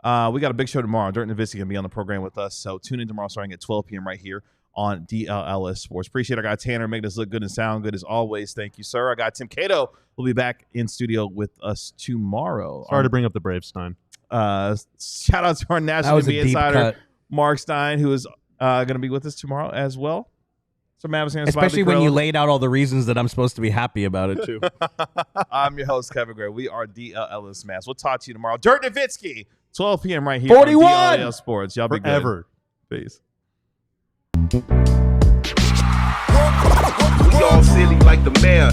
[SPEAKER 1] We got a big show tomorrow. Dirt and Nowitzki going to be on the program with us. So tune in tomorrow starting at 12 p.m. right here on DLLS Sports. Appreciate our guy Tanner making us look good and sound good as always. Thank you, sir. Our guy Tim Cato will be back in studio with us tomorrow.
[SPEAKER 2] Sorry to bring up the Braves, Stein.
[SPEAKER 1] Shout out to our National NBA insider, Mark Stein, who is going to be with us tomorrow as well. So Mavs fans,
[SPEAKER 3] especially when you laid out all the reasons that I'm supposed to be happy about it too.
[SPEAKER 1] I'm your host, Kevin Gray. We are DLLS Mavs. We'll talk to you tomorrow. Dirt Nowitzki, 12 p.m. right here
[SPEAKER 3] 41!
[SPEAKER 1] on DLLS Sports. Y'all be
[SPEAKER 2] forever.
[SPEAKER 1] Good. Peace.
[SPEAKER 7] We all silly like the mayor.